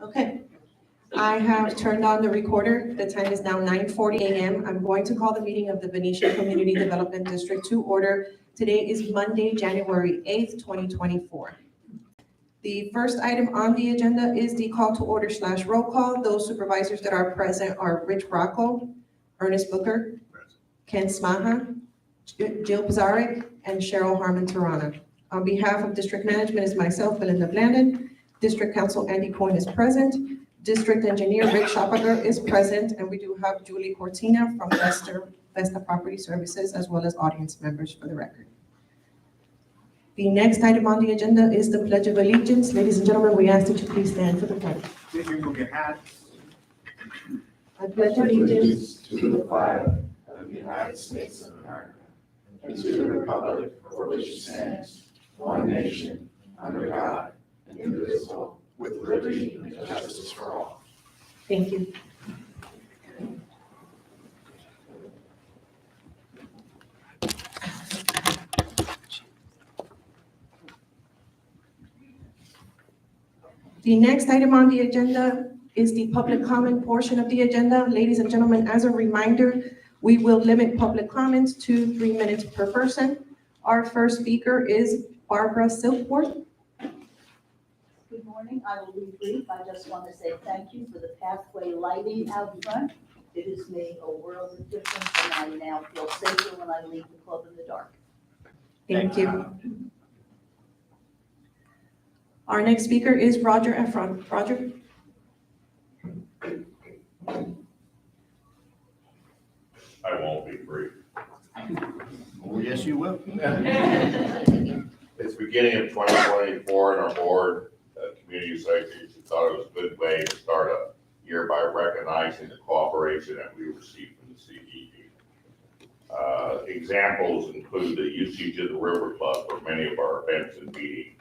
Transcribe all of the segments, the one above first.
Okay, I have turned on the recorder. The time is now 9:40 a.m. I'm going to call the meeting of the Venetian Community Development District to order. Today is Monday, January 8th, 2024. The first item on the agenda is the call to order / roll call. Those supervisors that are present are Rich Rocco, Ernest Booker, Ken Smaha, Jill Pizarnik, and Cheryl Harmon Tarana. On behalf of District Management is myself, Belinda Blandon. District Counsel Andy Coyne is present. District Engineer Rick Schoppager is present, and we do have Julie Cortina from Vesta Property Services, as well as audience members for the record. The next item on the agenda is the Pledge of Allegiance. Ladies and gentlemen, we ask that you please stand for the pledge. Please remove your hats. I pledge allegiance to the flag of the United States of America and to the republic for which it stands, one nation, under God, indivisible, with liberty and justice for all. Thank you. The next item on the agenda is the public comment portion of the agenda. Ladies and gentlemen, as a reminder, we will limit public comments to 3 minutes per person. Our first speaker is Barbara Silkworth. Good morning. I will be brief. I just want to say thank you for the pathway lighting out front. It has made a world of difference, and I now feel safer when I leave the club in the dark. Thank you. Our next speaker is Roger Efron. Roger? I won't be brief. Oh, yes, you will. It's beginning of 2024 and our board, community association, thought it was a good way to start a year by recognizing the cooperation that we received from the CDD. Examples include the usage of the Riverclub for many of our events and meetings,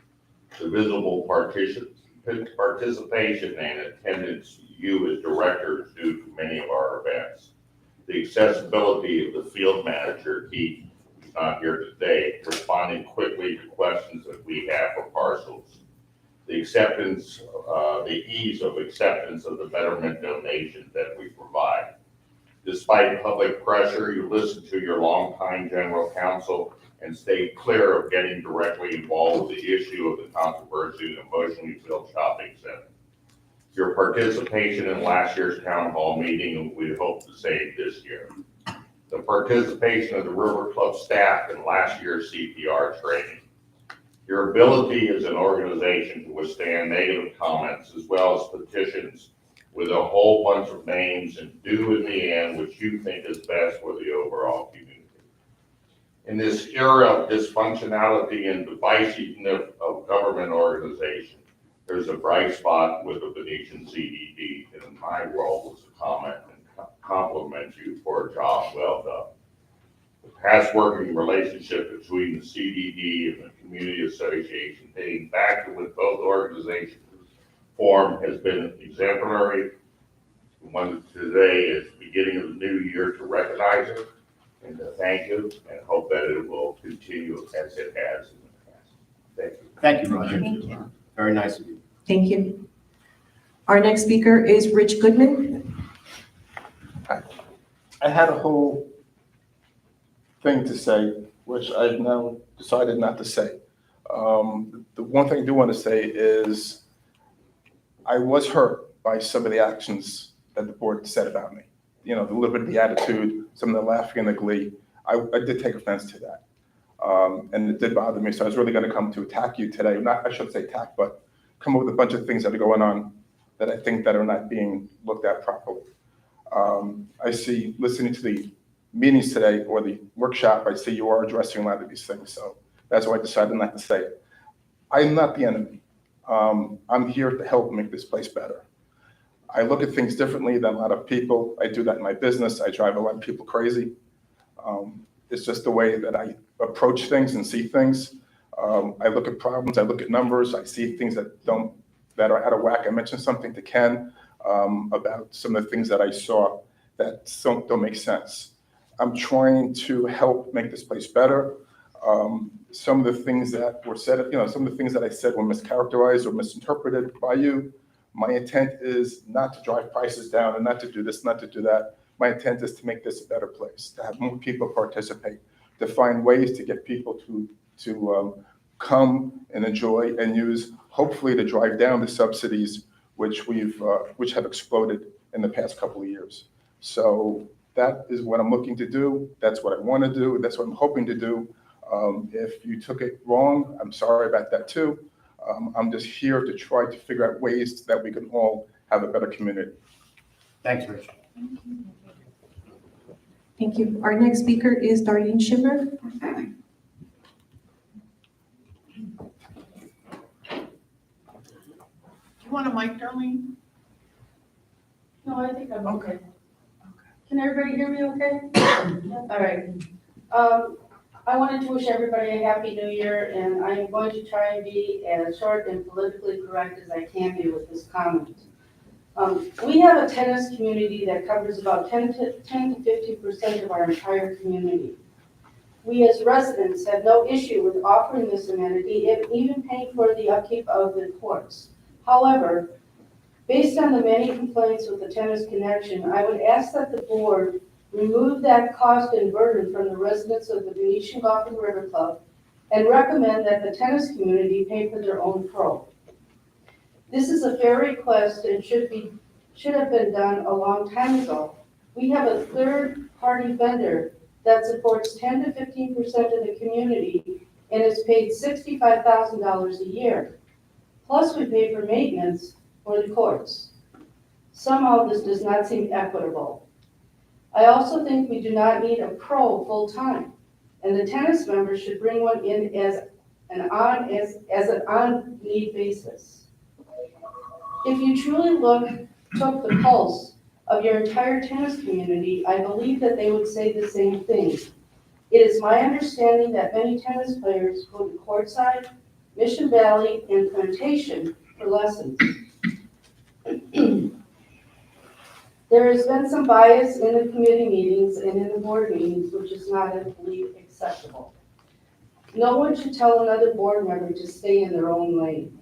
the visible participation and attendance you as directors do to many of our events, the accessibility of the field manager, Keith, who's not here today, responding quickly to questions that we have for parcels, the acceptance, the ease of acceptance of the betterment donations that we provide. Despite public pressure, you listen to your longtime general counsel and stay clear of getting directly involved with the issue of the controversy of the emotionally filled shopping center. Your participation in last year's town hall meeting, we hope to save this year. The participation of the Riverclub staff in last year's CPR training. Your ability as an organization to withstand negative comments as well as petitions with a whole bunch of names and do in the end what you think is best for the overall community. In this era of dysfunctionality and divisiveness of government organization, there's a bright spot with the Venetian CDD, and in my role was to comment and compliment you for a job well done. The past working relationship between the CDD and the community association dating back to when both organizations formed has been exemplary. We wanted today is the beginning of the new year to recognize it and to thank you and hope that it will continue as it has in the past. Thank you. Thank you, Roger. Thank you. Very nice of you. Thank you. Our next speaker is Rich Goodman. I had a whole thing to say, which I've now decided not to say. The one thing I do want to say is I was hurt by some of the actions that the board said about me. You know, a little bit of the attitude, some of the laughing and the glee. I did take offense to that. And it did bother me. So I was really going to come to attack you today. Not, I shouldn't say attack, but come up with a bunch of things that are going on that I think that are not being looked at properly. I see, listening to the meetings today or the workshop, I see you are addressing a lot of these things. So that's why I decided not to say it. I'm not the enemy. I'm here to help make this place better. I look at things differently than a lot of people. I do that in my business. I drive a lot of people crazy. It's just the way that I approach things and see things. I look at problems, I look at numbers, I see things that are out of whack. I mentioned something to Ken about some of the things that I saw that don't make sense. I'm trying to help make this place better. Some of the things that were said, some of the things that I said were mischaracterized or misinterpreted by you. My intent is not to drive prices down and not to do this, not to do that. My intent is to make this a better place, to have more people participate, to find ways to get people to come and enjoy and use, hopefully to drive down the subsidies which have exploded in the past couple of years. So that is what I'm looking to do. That's what I want to do. That's what I'm hoping to do. If you took it wrong, I'm sorry about that too. I'm just here to try to figure out ways that we can all have a better community. Thanks, Rich. Thank you. Our next speaker is Darlene Schimmer. You want a mic, Darlene? No, I think I'm okay. Can everybody hear me okay? All right. I wanted to wish everybody a happy new year, and I am going to try and be as short and politically correct as I can be with this comment. We have a tennis community that covers about 10 to 50% of our entire community. We as residents have no issue with offering this amenity and even paying for the upkeep of the courts. However, based on the many complaints with the tennis connection, I would ask that the board remove that cost and burden from the residents of the Venetian Golf and Riverclub and recommend that the tennis community pay for their own pro. This is a fair request and should have been done a long time ago. We have a third-party vendor that supports 10 to 15% of the community and is paid $65,000 a year. Plus we pay for maintenance for the courts. Somehow this does not seem equitable. I also think we do not need a pro full-time, and the tennis members should bring one in as an on-need basis. If you truly took the pulse of your entire tennis community, I believe that they would say the same thing. It is my understanding that many tennis players go to Courtside, Mission Valley, and Plantation for lessons. There has been some bias in the committee meetings and in the board meetings, which is not, I believe, acceptable. No one should tell another board member to stay in their own lane.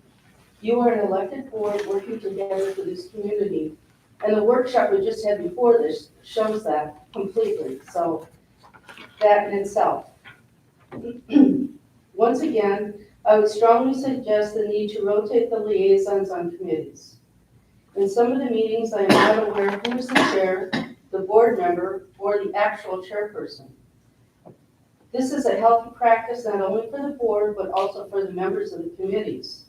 You are an elected board working together for this community, and the workshop we just had before this shows that completely, so that in itself. Once again, I would strongly suggest the need to rotate the liaisons on committees. In some of the meetings, I am not aware who is the chair, the board member, or the actual chairperson. This is a healthy practice not only for the board, but also for the members of the committees.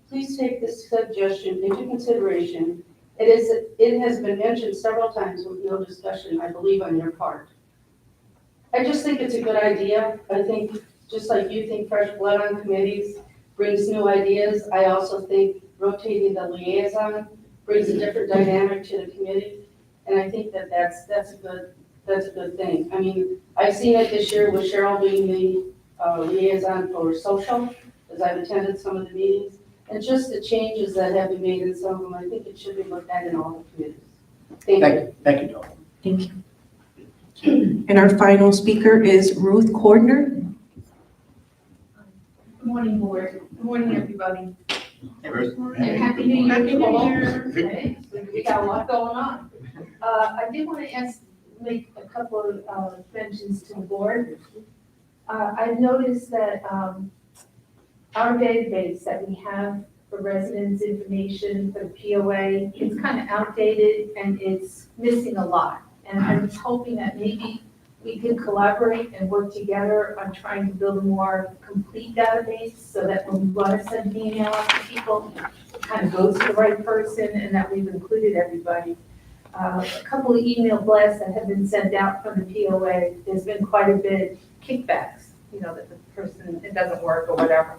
Please take this suggestion into consideration. It has been mentioned several times with no discussion, I believe, on your part. I just think it's a good idea. I think, just like you think fresh blood on committees brings new ideas, I also think rotating the liaison brings a different dynamic to the committee, and I think that that's a good thing. I mean, I've seen it this year with Cheryl being the liaison for social, as I've attended some of the meetings, and just the changes that have been made in some of them. I think it should be looked at in all the committees. Thank you. Thank you, Dawn. Thank you. And our final speaker is Ruth Cordner. Good morning, board. Good morning, everybody. Hey, Ruth. And happy New Year. Happy New Year. Hey, we got a lot going on. I did want to make a couple of mentions to the board. I've noticed that our database that we have for residents' information for the POA, it's kind of outdated and it's missing a lot. And I was hoping that maybe we could collaborate and work together on trying to build a more complete database so that when we want to send an email out to people, it kind of goes to the right person and that we've included everybody. A couple of email blasts that have been sent out from the POA, there's been quite a bit kickbacks, that the person, it doesn't work or whatever.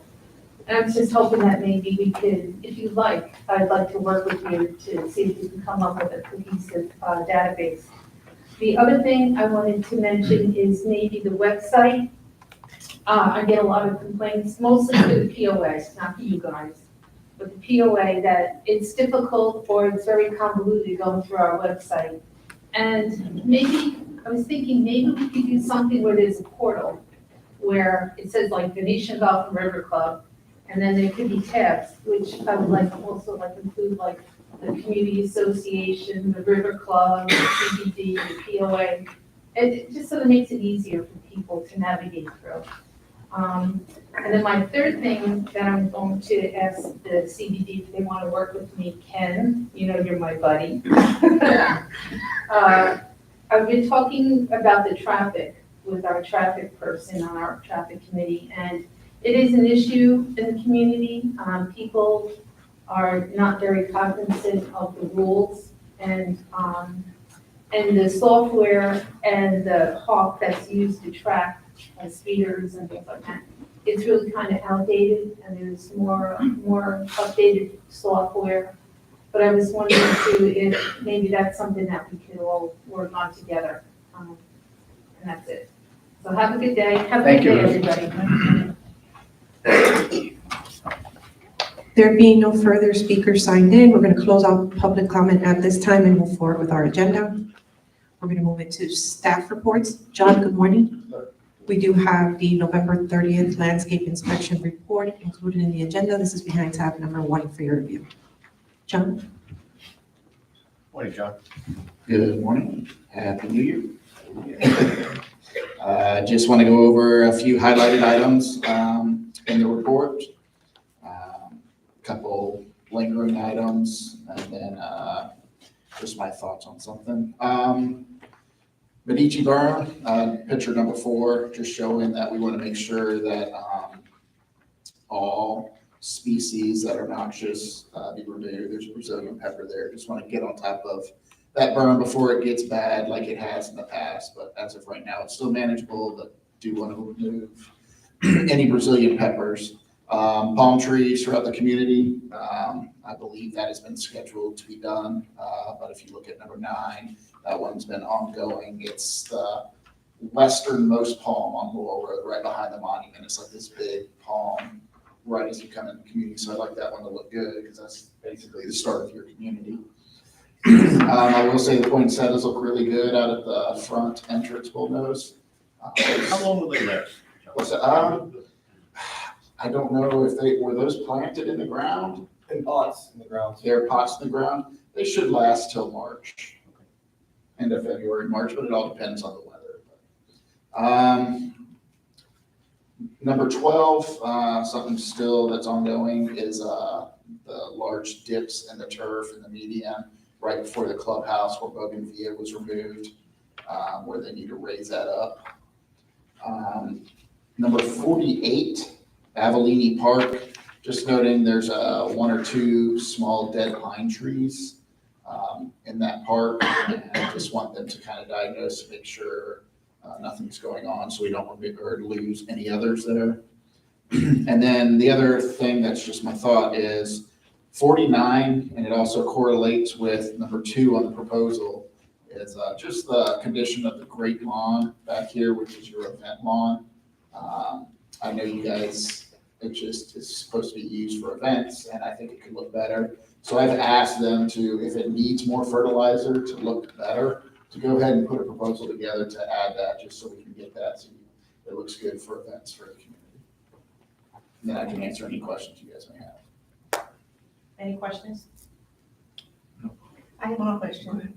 And I was just hoping that maybe we could, if you'd like, I'd like to work with you to see if we can come up with a cohesive database. The other thing I wanted to mention is maybe the website. I get a lot of complaints, mostly for the POA, not for you guys, but the POA, that it's difficult or it's very convoluted going through our website. And maybe, I was thinking maybe we could do something where there's a portal where it says like Venetian Golf and River Club, and then there could be tabs, which I would like to also include like the community association, the Riverclub, the CDD, the POA. It just sort of makes it easier for people to navigate through. And then my third thing that I'm going to ask the CDD if they want to work with me, Ken, you know, you're my buddy. I've been talking about the traffic with our traffic person on our traffic committee, and it is an issue in the community. People are not very cognizant of the rules and the software and the hawk that's used to track speeders and things like that. It's really kind of outdated, and there's more updated software. But I was wondering too, if maybe that's something that we could all work on together. And that's it. So have a good day. Have a Thank good you, day, Ruth. everybody. There being no further speakers signed in, we're going to close out public comment at this time and move forward with our agenda. We're going to move into staff reports. John, good morning. We do have the November 30th landscape inspection report included in the agenda. This is behind tab number 1 for your review. John? Morning, John. Good morning. Happy New Year. Just want to go over a few highlighted items in the report. Couple lingering items, and then just my thoughts on something. Medici berm, picture number 4, just showing that we want to make sure that all species that are noxious be removed. There's Brazilian pepper there. Just want to get on top of that berm before it gets bad like it has in the past. But as of right now, it's still manageable, but do want to remove any Brazilian peppers. Palm trees throughout the community. I believe that has been scheduled to be done. But if you look at number 9, that one's been ongoing. It's the westernmost palm on Laurel Road, right behind the monument. It's like this big palm right as you come in the community. So I like that one to look good because that's basically the start of your community. I will say the poinsettias look really good out at the front entrance bullnose. How long will they last? What's that? I don't know if were those planted in the ground. In pots in the ground. They're pots in the ground. They should last till March, end of February, March, but it all depends on the weather. Number 12, something still that's ongoing is the large dips in the turf in the median right before the clubhouse where bougainvillea was removed, where they need to raise that up. Number 48, Avellini Park, just noting there's 1 or 2 small dead pine trees in that park, and I just want them to kind of diagnose to make sure nothing's going on so we don't lose any others there. And then the other thing that's just my thought is 49, and it also correlates with number 2 on the proposal, is just the condition of the great lawn back here, which is your event lawn. I know you guys, it just is supposed to be used for events, and I think it could look better. So I've asked them to, if it needs more fertilizer to look better, to go ahead and put a proposal together to add that, just so we can get that, so it looks good for events for the community. And then I can answer any questions you guys may have. Any questions? I have one question.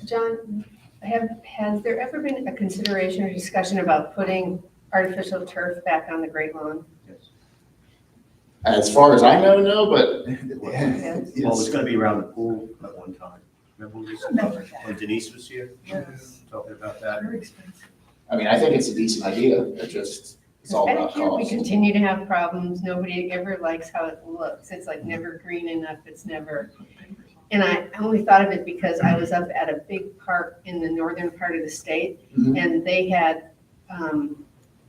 John, has there ever been a consideration or discussion about putting artificial turf back on the Great Lawn? Yes. As far as I know, no, but Well, it's gonna be around the pool at one time. Remember when Denise was here? Talking about that. Very expensive. I mean, I think it's a decent idea. It's all Back about here, we cost. continue to have problems. Nobody ever likes how it looks. It's like never green enough. It's never. And I only thought of it because I was up at a big park in the northern part of the state, Mhm. and they had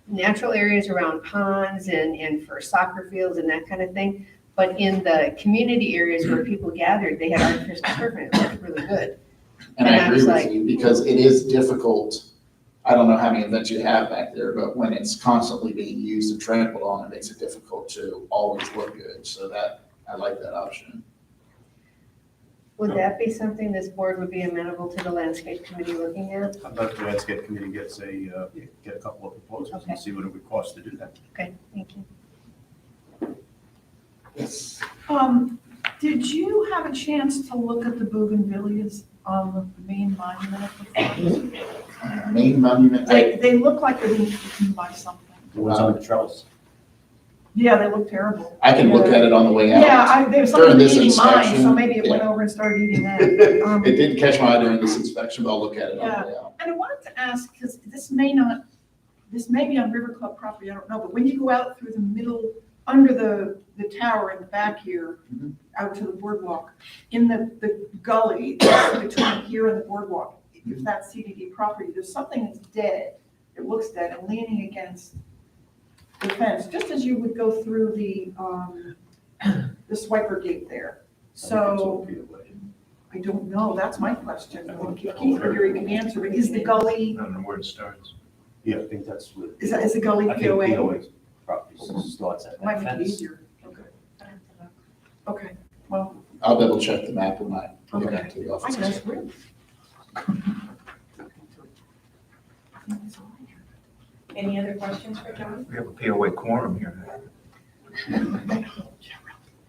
natural areas around ponds and for soccer fields and that kind of thing. But in the community areas where people gathered, they had artificial turf, and it looked really good. And And I I agree was with like- you, because it is difficult. I don't know how many events you have back there, but when it's constantly being used and trampled on, it makes it difficult to always look good. So that, I like that option. Would that be something this board would be amenable to the landscape committee looking at? How about the landscape committee get a couple of proposals Okay. and see what it would cost to do that? Okay, thank you. Yes. Did you have a chance to look at the bougainvilleas on the main monument of the farms? Main monument, They look like they're being eaten by something. The ones on the trellis. Yeah, they look terrible. I can look at it on the way out. Yeah, there was During something this eating mine, so inspection, maybe it went yeah. over and started eating that. It didn't catch my eye during this inspection, but I'll look at it on the way out. And I wanted to ask, because this may be on Riverclub property, I don't know, but when you go out through the middle, under the tower in the back here, Mhm. out to the boardwalk, in the gully between here and the boardwalk, if that's CDD property, there's something that's dead. It looks dead and leaning against the fence, just as you would go through the swiper gate there. So, I don't know, that's my question. Well, Keith Gregory can answer, but is the gully, I don't know where it starts. Yeah, I think that's what. is the gully I think POA? POA property starts at Might that make it fence. easier. Okay, well, I'll double check the map when I get Okay. back to the I office. can ask Rick. Any other questions for John? We have a POA quorum here.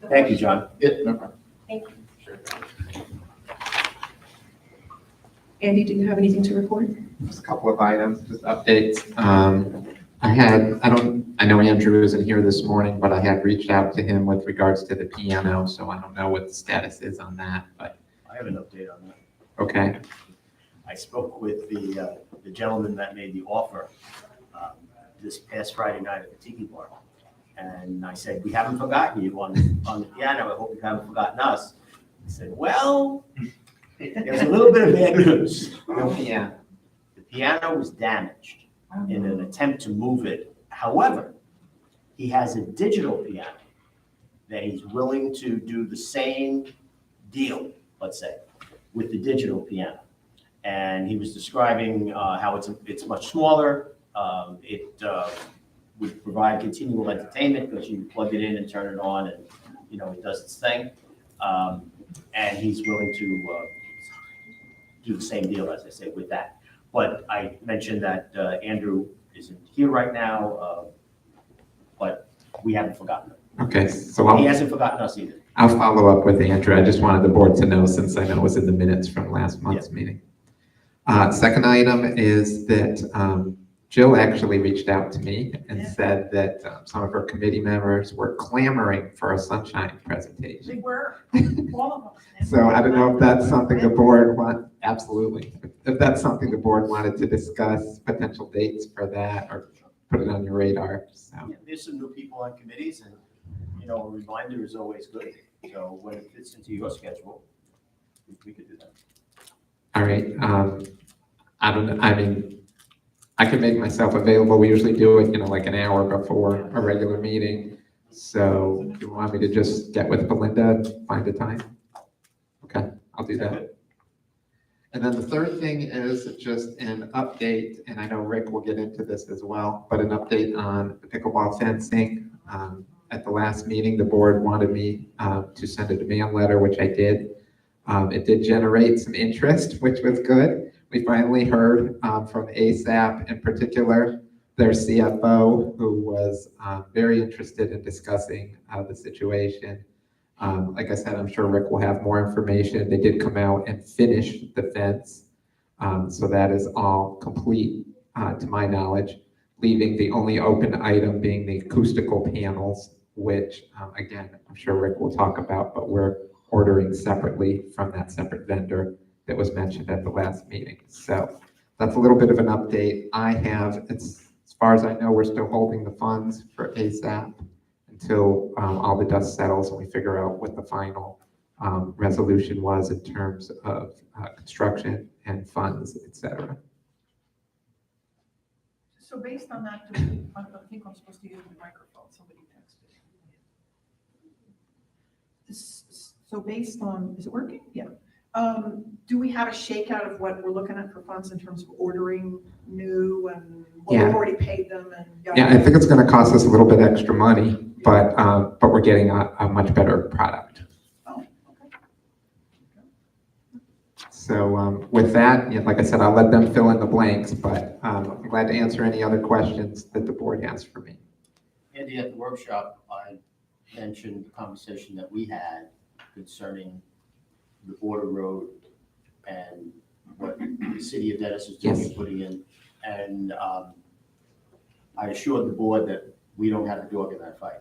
Thank you, John. Yeah, no problem. Andy, do you have anything to report? Just a couple of items, just updates. I know Andrew isn't here this morning, but I had reached out to him with regards to the piano, so I don't know what the status is on that, but, I have an update on that. okay. I spoke with the gentleman that made the offer this past Friday night at the Tiki Bar. And I said, we haven't forgotten you on the piano. I hope you haven't forgotten us. He said, well, there's a little bit of bad news. Yeah. The piano was damaged in an attempt to move it. However, he has a digital piano that he's willing to do the same deal, let's say, with the digital piano. And he was describing how it's much smaller. It would provide continual entertainment because you plug it in and turn it on and, it does its thing. And he's willing to do the same deal, as I say, with that. But I mentioned that Andrew isn't here right now, but we haven't forgotten him. Okay, so He hasn't forgotten us either. I'll follow up with Andrew. I just wanted the board to know, since I know it was in the minutes from last month's meeting. Second item is that Jill actually reached out to me and said that some of her committee members were clamoring for a sunshine presentation. They were, all of them. So I don't know if that's something the board absolutely. If that's something the board wanted to discuss, potential dates for that, or put it on your radar, so. Yeah, there's some new people on committees and, a reminder is always good. So when it fits into your schedule, we could do that. All right, I don't know, I mean, I can make myself available. We usually do it, like an hour before a regular meeting. So if you want me to just get with Belinda and find a time? Okay, I'll do that. And then the third thing is just an update, and I know Rick will get into this as well, but an update on the pickleball fencing. At the last meeting, the board wanted me to send a demand letter, which I did. It did generate some interest, which was good. We finally heard from ASAP, in particular, their CFO, who was very interested in discussing the situation. Like I said, I'm sure Rick will have more information. They did come out and finish the fence. So that is all complete to my knowledge, leaving the only open item being the acoustical panels, which again, I'm sure Rick will talk about, but we're ordering separately from that separate vendor that was mentioned at the last meeting. So that's a little bit of an update. As far as I know, we're still holding the funds for ASAP until all the dust settles and we figure out what the final resolution was in terms of construction and funds, et cetera. So based on that, I think I'm supposed to use the microphone, somebody texted. So based on, is it working? Yeah. Do we have a shakeout of what we're looking at for funds in terms of ordering new and what we've already paid them and? Yeah, I think it's going to cost us a little bit extra money, but we're getting a much better product. Oh, okay. So with that, like I said, I'll let them fill in the blanks, but I'm glad to answer any other questions that the board has for me. Andy, at the workshop, I mentioned the conversation that we had concerning the border road and what the city of Dennis is doing Yes. and putting in. And I assured the board that we don't have the dog in that fight.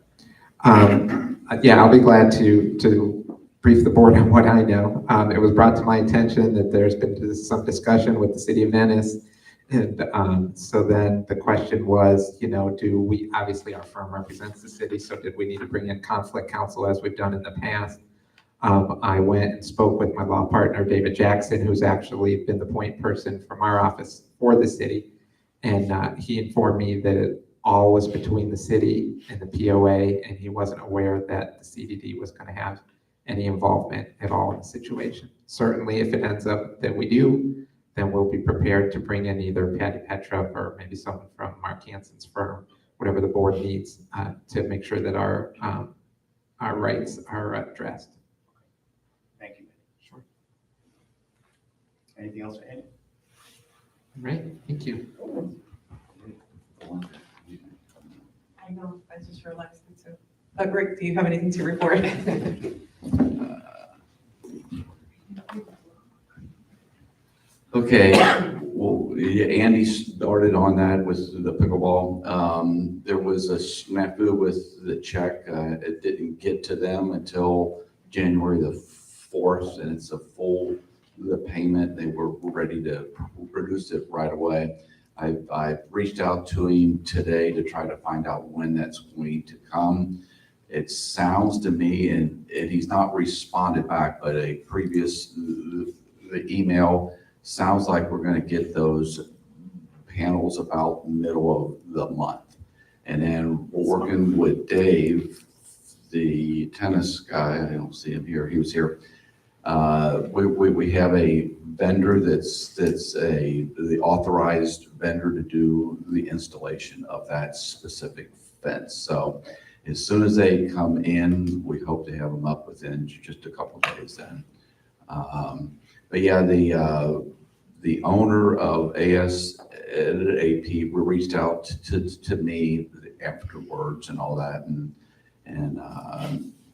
Yeah, I'll be glad to brief the board on what I know. It was brought to my attention that there's been some discussion with the city of Venice. And so then the question was, do we, obviously our firm represents the city, so did we need to bring in conflict counsel as we've done in the past? I went and spoke with my law partner, David Jackson, who's actually been the point person from our office for the city. And he informed me that it all was between the city and the POA, and he wasn't aware that the CDD was going to have any involvement at all in the situation. Certainly, if it ends up that we do, then we'll be prepared to bring in either Patty Petra or maybe someone from Mark Hansen's firm, whatever the board needs, to make sure that our rights are addressed. Thank you. Sure. Anything else, Andy? All right, thank you. I know, I just realized it too. Rick, do you have anything to report? Okay, well, yeah, Andy started on that with the pickleball. There was a snafu with the check. It didn't get to them until January the 4th, and it's the payment. They were ready to produce it right away. I reached out to him today to try to find out when that's going to come. It sounds to me, and he's not responded back, but the email sounds like we're going to get those panels about middle of the month. And then we're working with Dave, the tennis guy. I don't see him here. He was here. We have a vendor that's the authorized vendor to do the installation of that specific fence. So as soon as they come in, we hope to have them up within just a couple of days then. But yeah, the owner of ASAP reached out to me afterwards and all that. And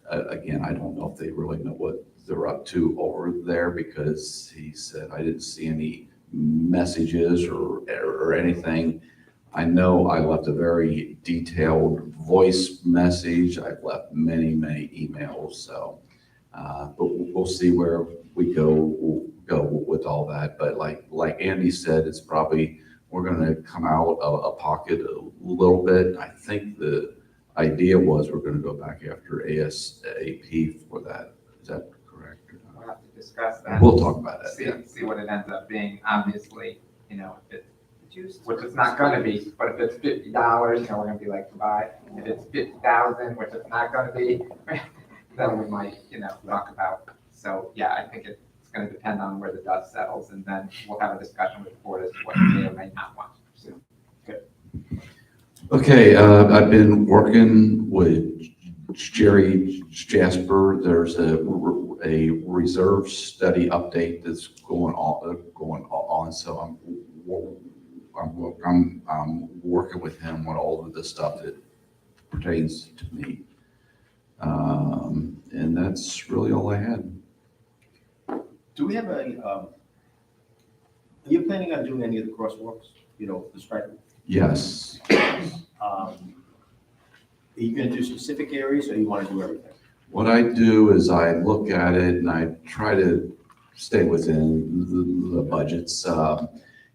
again, I don't know if they really know what they're up to over there, because he said, I didn't see any messages or anything. I know I left a very detailed voice message. I've left many emails. So, but we'll see where we go with all that. But like Andy said, it's probably, we're going to come out of a pocket a little bit. I think the idea was we're going to go back after ASAP for that. Is that correct? We'll have to discuss that. We'll talk about that. See what it ends up being. Obviously, if it's, which it's not gonna be, but if it's $50, we're gonna be like, goodbye. If it's 50,000, which it's not gonna be, then we might, talk about. So yeah, I think it's gonna depend on where the dust settles, and then we'll have a discussion with the board as to what you may or may not want to pursue. Okay, I've been working with Jerry Jasper. There's a reserve study update that's going on. So I'm working with him on all of the stuff that pertains to me. And that's really all I had. Do we have are you planning on doing any of the crosswalks, the striping? Yes. Are you going to do specific areas, or you want to do everything? What I do is I look at it and I try to stay within the budgets.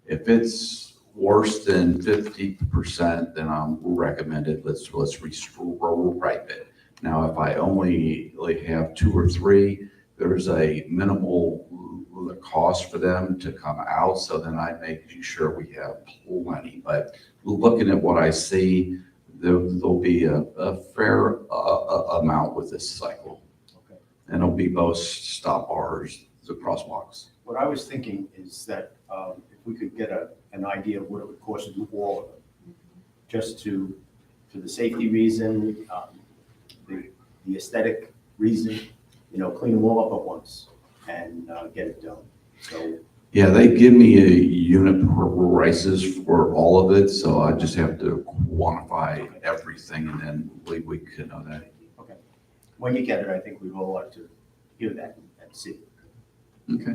If it's worse than 50%, then I'm recommended, let's restripe it. Now, if I only have 2 or 3, there's a minimal cost for them to come out. So then I make sure we have plenty. But looking at what I see, there'll be a fair amount with this cycle. Okay. And it'll be both stop bars, the crosswalks. What I was thinking is that if we could get an idea of what it would cost to do all of them, just to the safety reason, the aesthetic reason, clean them all up at once and get it done. So Yeah, they give me a unit prices for all of it, so I just have to quantify everything, and then we can know that. okay, when you get it, I think we'd all like to hear that and see. Okay.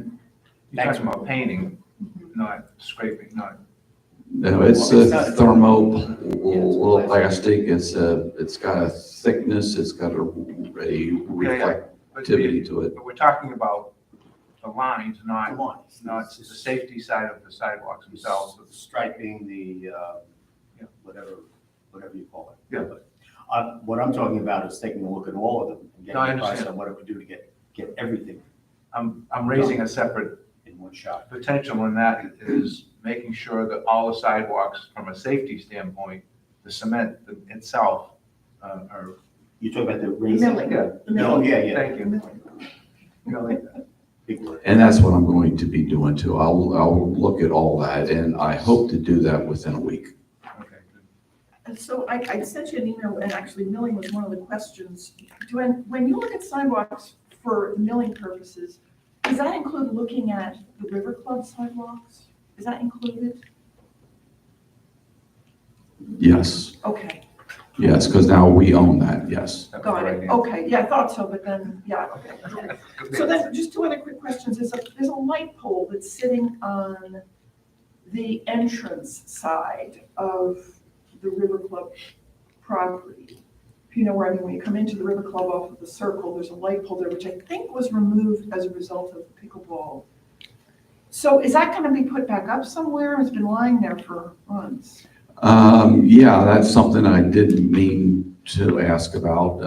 You're talking about painting, not scraping, not. No, it's Well, it's a not- thermoplastic, it's got a thickness, it's got a reflectivity to it. But we're talking about the lines, not, Come on. not the safety side of the sidewalks themselves. Striping, the, whatever you call it. Yeah. But, what I'm talking about is taking a look at all of them and No, I getting a price understand. on what it would do to get everything I'm raising a separate in one shot. potential in that is making sure that all the sidewalks, from a safety standpoint, the cement itself, are. You talk about the raising? Milling. Yeah. No, yeah. Thank you. You know, like that. Big word. And that's what I'm going to be doing too. I'll look at all that, and I hope to do that within a week. Okay, good. And so I sent you an email, and actually milling was one of the questions. When you look at sidewalks for milling purposes, does that include looking at the Riverclub sidewalks? Is that included? Yes, Okay, yes, because now we own that, yes. That was got the right it. answer. Okay, yeah, I thought so, but then, yeah, okay. So then, just two other quick questions. There's a light pole that's sitting on the entrance side of the Riverclub property. If you know where I mean, when you come into the Riverclub off of the circle, there's a light pole there, which I think was removed as a result of pickleball. So is that gonna be put back up somewhere? It's been lying there for months. Yeah, that's something I didn't mean to ask about.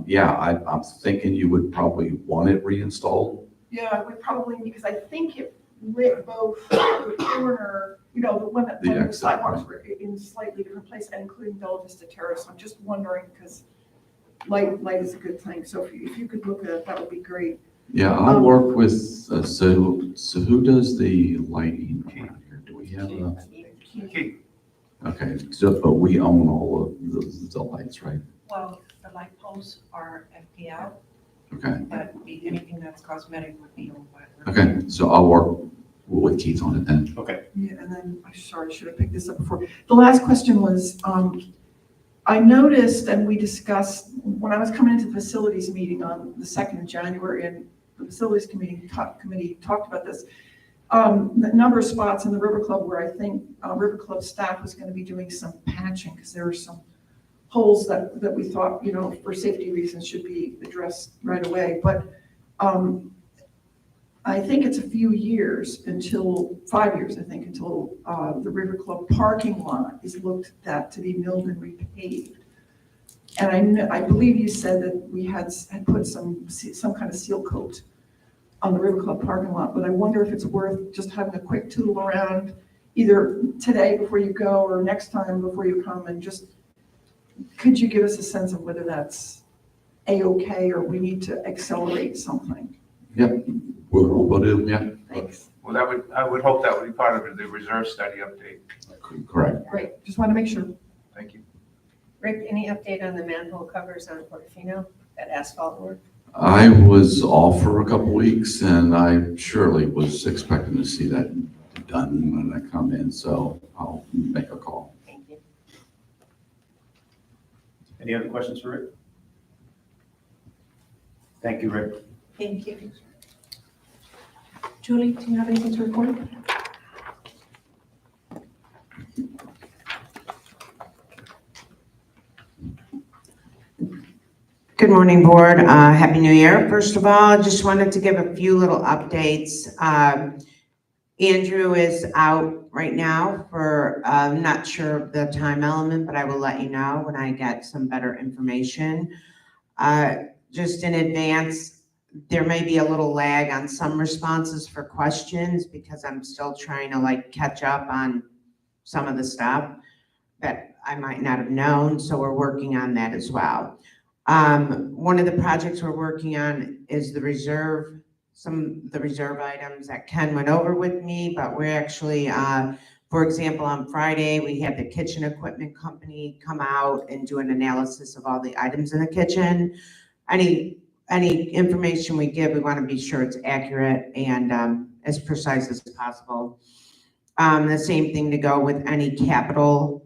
Yeah, I'm thinking you would probably want it reinstalled. Yeah, we probably, because I think it lit both the corner, when The the exit, sidewalks right. were in slightly different place, and including Bella Vista Terrace. I'm just wondering, because light is a good thing, so if you could look at it, that would be great. Yeah, I'll work with, so who does the lighting around here? Do we have a, Keith, okay, so, but we own all of the lights, right? Well, the light posts are FPL, Okay, but anything that's cosmetic would be owned by. okay, so I'll work with Keith on it then. Okay. Yeah, and then, I'm sorry, I should have picked this up before. The last question was, I noticed, and we discussed, when I was coming into the facilities meeting on the 2nd of January, and the facilities committee talked about this, the number of spots in the Riverclub where I think Riverclub staff was going to be doing some patching, because there were some holes that we thought, for safety reasons should be addressed right away. But I think it's a few years 5 years, I think, until the Riverclub parking lot is looked at to be milled and repaved. And I believe you said that we had put some kind of seal coat on the Riverclub parking lot, but I wonder if it's worth just having a quick tool around either today before you go or next time before you come, and just, could you give us a sense of whether that's A-okay or we need to accelerate something? Yep, we'll do, yeah, Thanks. well, I would hope that would be part of the reserve study update. correct. Great, just want to make sure. Thank you. Rick, any update on the manhole covers on Portofino, that asphalt work? I was off for a couple weeks, and I surely was expecting to see that done when I come in, so I'll make a call. Thank you. Any other questions for Rick? Thank you, Rick. Thank you. Julie, do you have anything to report? Good morning, Board. Happy New Year. First of all, I just wanted to give a few little updates. Andrew is out right now for, I'm not sure of the time element, but I will let you know when I get some better information. Just in advance, there may be a little lag on some responses for questions because I'm still trying to catch up on some of the stuff that I might not have known, so we're working on that as well. One of the projects we're working on is the reserve items that Ken went over with me, but we're actually, for example, on Friday, we had the kitchen equipment company come out and do an analysis of all the items in the kitchen. Any information we give, we want to be sure it's accurate and as precise as possible. The same thing to go with any capital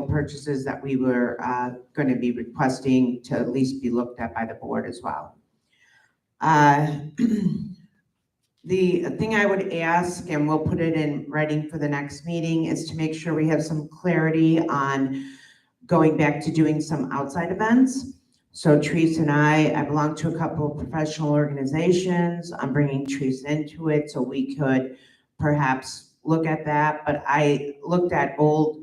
purchases that we were going to be requesting to at least be looked at by the board as well. The thing I would ask, and we'll put it in writing for the next meeting, is to make sure we have some clarity on going back to doing some outside events. So Teresa and I belong to a couple of professional organizations. I'm bringing Teresa into it so we could perhaps look at that. But I looked at old,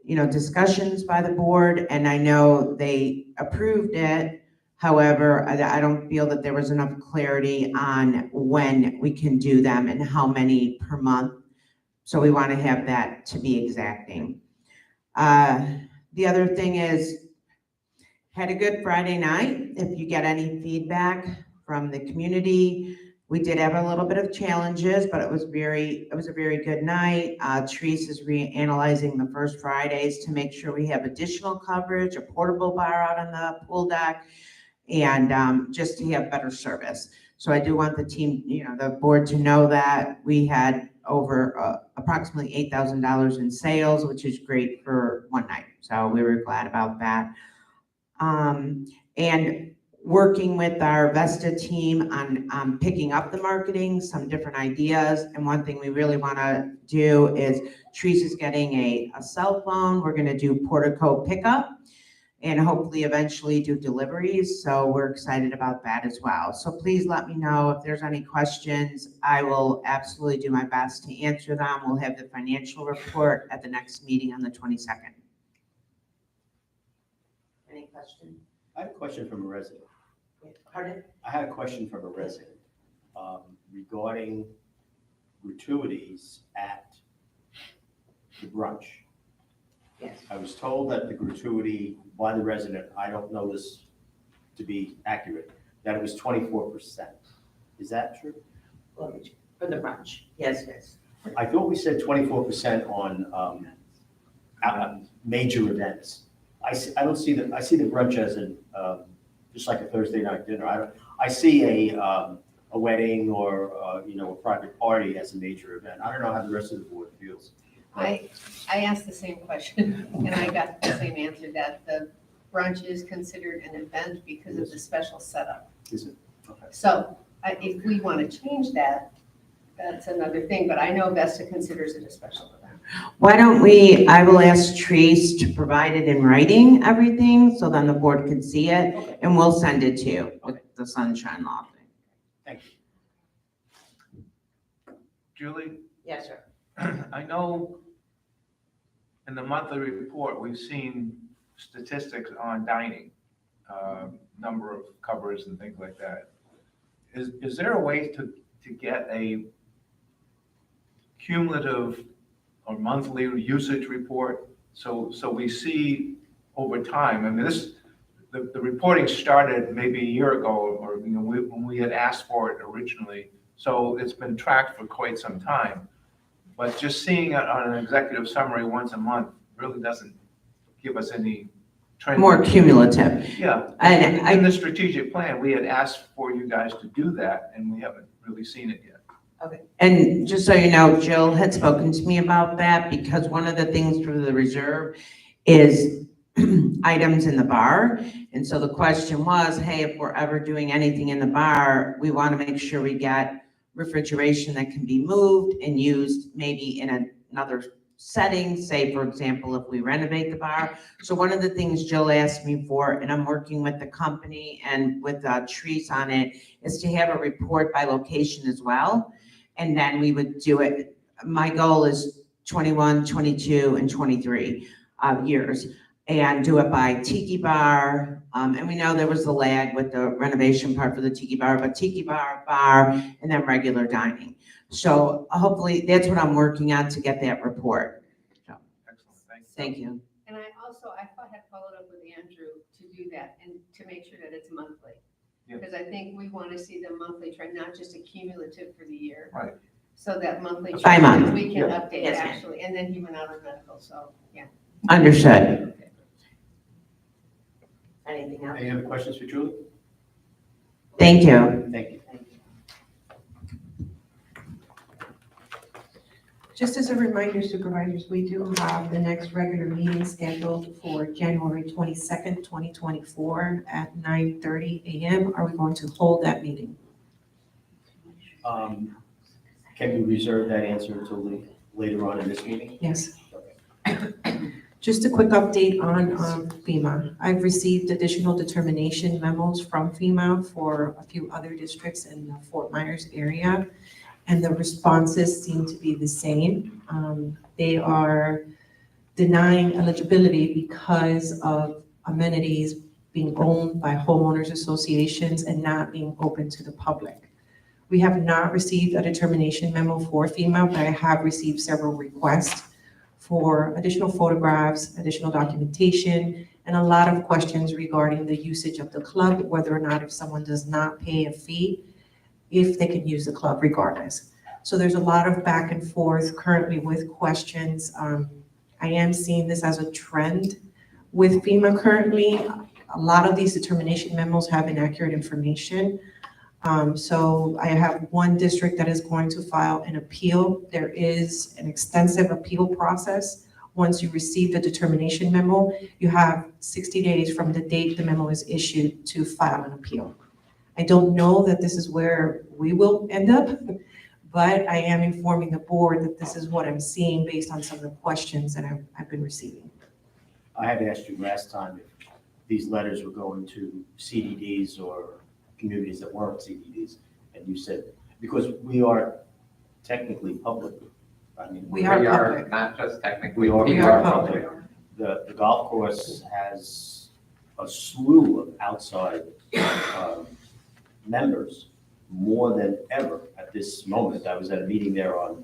discussions by the board, and I know they approved it. However, I don't feel that there was enough clarity on when we can do them and how many per month. So we want to have that to be exacting. The other thing is, had a good Friday night. If you get any feedback from the community, we did have a little bit of challenges, but it was a very good night. Teresa's reanalyzing the first Fridays to make sure we have additional coverage, a portable bar out on the pool deck, and just to have better service. So I do want the team, the board to know that we had over approximately $8,000 in sales, which is great for one night. So we were glad about that. And working with our Vesta team on picking up the marketing, some different ideas. And one thing we really want to do is Teresa's getting a cell phone. We're going to do portico pickup and hopefully eventually do deliveries. So we're excited about that as well. So please let me know if there's any questions. I will absolutely do my best to answer them. We'll have the financial report at the next meeting on the 22nd. Any questions? I have a question from a resident. Pardon? I had a question from a resident regarding gratuities at the brunch. Yes. I was told that the gratuity by the resident, I don't know this to be accurate, that it was 24%. Is that true? For the brunch. Yes, yes. I thought we said 24% on major events. I see the brunch as just like a Thursday night dinner. I see a wedding or a private party as a major event. I don't know how the rest of the board feels. I asked the same question, and I got the same answer, that the brunch is considered an event because of the special setup. Is it? Okay. So if we want to change that, that's another thing, but I know Vesta considers it a special event. Why don't I will ask Therese to provide it in writing, everything, so then the board can see it, Okay. and we'll send it to you with the sunshine law thing. Thank you. Julie, Yes, sir. I know in the monthly report, we've seen statistics on dining, number of covers and things like that. Is there a way to get a cumulative or monthly usage report? So we see over time, I mean, the reporting started maybe a year ago, or when we had asked for it originally. So it's been tracked for quite some time. But just seeing it on an executive summary once a month really doesn't give us any trend. More cumulative. Yeah, And in the strategic plan, we had asked for you guys to do that, and we haven't really seen it yet. Okay. And just so you know, Jill had spoken to me about that, because one of the things for the reserve is items in the bar. And so the question was, hey, if we're ever doing anything in the bar, we want to make sure we get refrigeration that can be moved and used maybe in another setting, say, for example, if we renovate the bar. So one of the things Jill asked me for, and I'm working with the company and with Therese on it, is to have a report by location as well. And then we would do it. My goal is 21, 22, and 23 years. And do it by tiki bar. And we know there was a lag with the renovation part for the tiki bar, but tiki bar, and then regular dining. So hopefully that's what I'm working on to get that report. So, Excellent, thank you. And I thought I'd followed up with Andrew to do that and to make sure that it's monthly. Yeah. Because I think we want to see the monthly trend, not just a cumulative for the year. Right. So that monthly By trend, month. we can update Yes, ma'am. actually, and then he went out on medical, so, yeah. Understood. Anything else? Any other questions for Julie? Thank you. Thank you. Just as a reminder, supervisors, we do have the next regular meeting scheduled for January 22nd, 2024 at 9:30 a.m. Are we going to hold that meeting? Can we reserve that answer until later on in this meeting? Yes. Just a quick update on FEMA. I've received additional determination memos from FEMA for a few other districts in the Fort Myers area, and the responses seem to be the same. They are denying eligibility because of amenities being owned by homeowners associations and not being open to the public. We have not received a determination memo for FEMA, but I have received several requests for additional photographs, additional documentation, and a lot of questions regarding the usage of the club, whether or not if someone does not pay a fee, if they can use the club regardless. So there's a lot of back and forth currently with questions. I am seeing this as a trend with FEMA currently. A lot of these determination memos have inaccurate information. So I have one district that is going to file an appeal. There is an extensive appeal process. Once you receive the determination memo, you have 60 days from the date the memo is issued to file an appeal. I don't know that this is where we will end up, but I am informing the board that this is what I'm seeing based on some of the questions that I've been receiving. I had asked you last time if these letters were going to CDDs or communities that weren't CDDs, and you said, because we are technically public. I mean, We are public. not just technically. We We are are public. The golf course has a slew of outside members, more than ever at this moment. I was at a meeting there on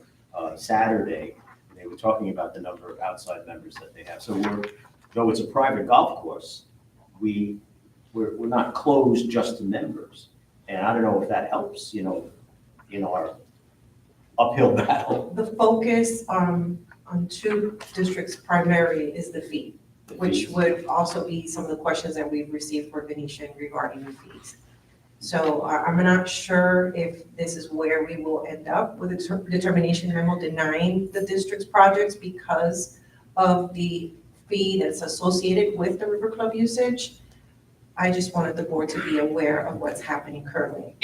Saturday, and they were talking about the number of outside members that they have. So though it's a private golf course, we're not closed just to members. And I don't know if that helps, in our uphill battle. The focus on two districts primarily is the fee, which would also be some of the questions that we've received for Venetian regarding the fees. So I'm not sure if this is where we will end up with a determination memo denying the district's projects because of the fee that's associated with the Riverclub usage. I just wanted the board to be aware of what's happening currently.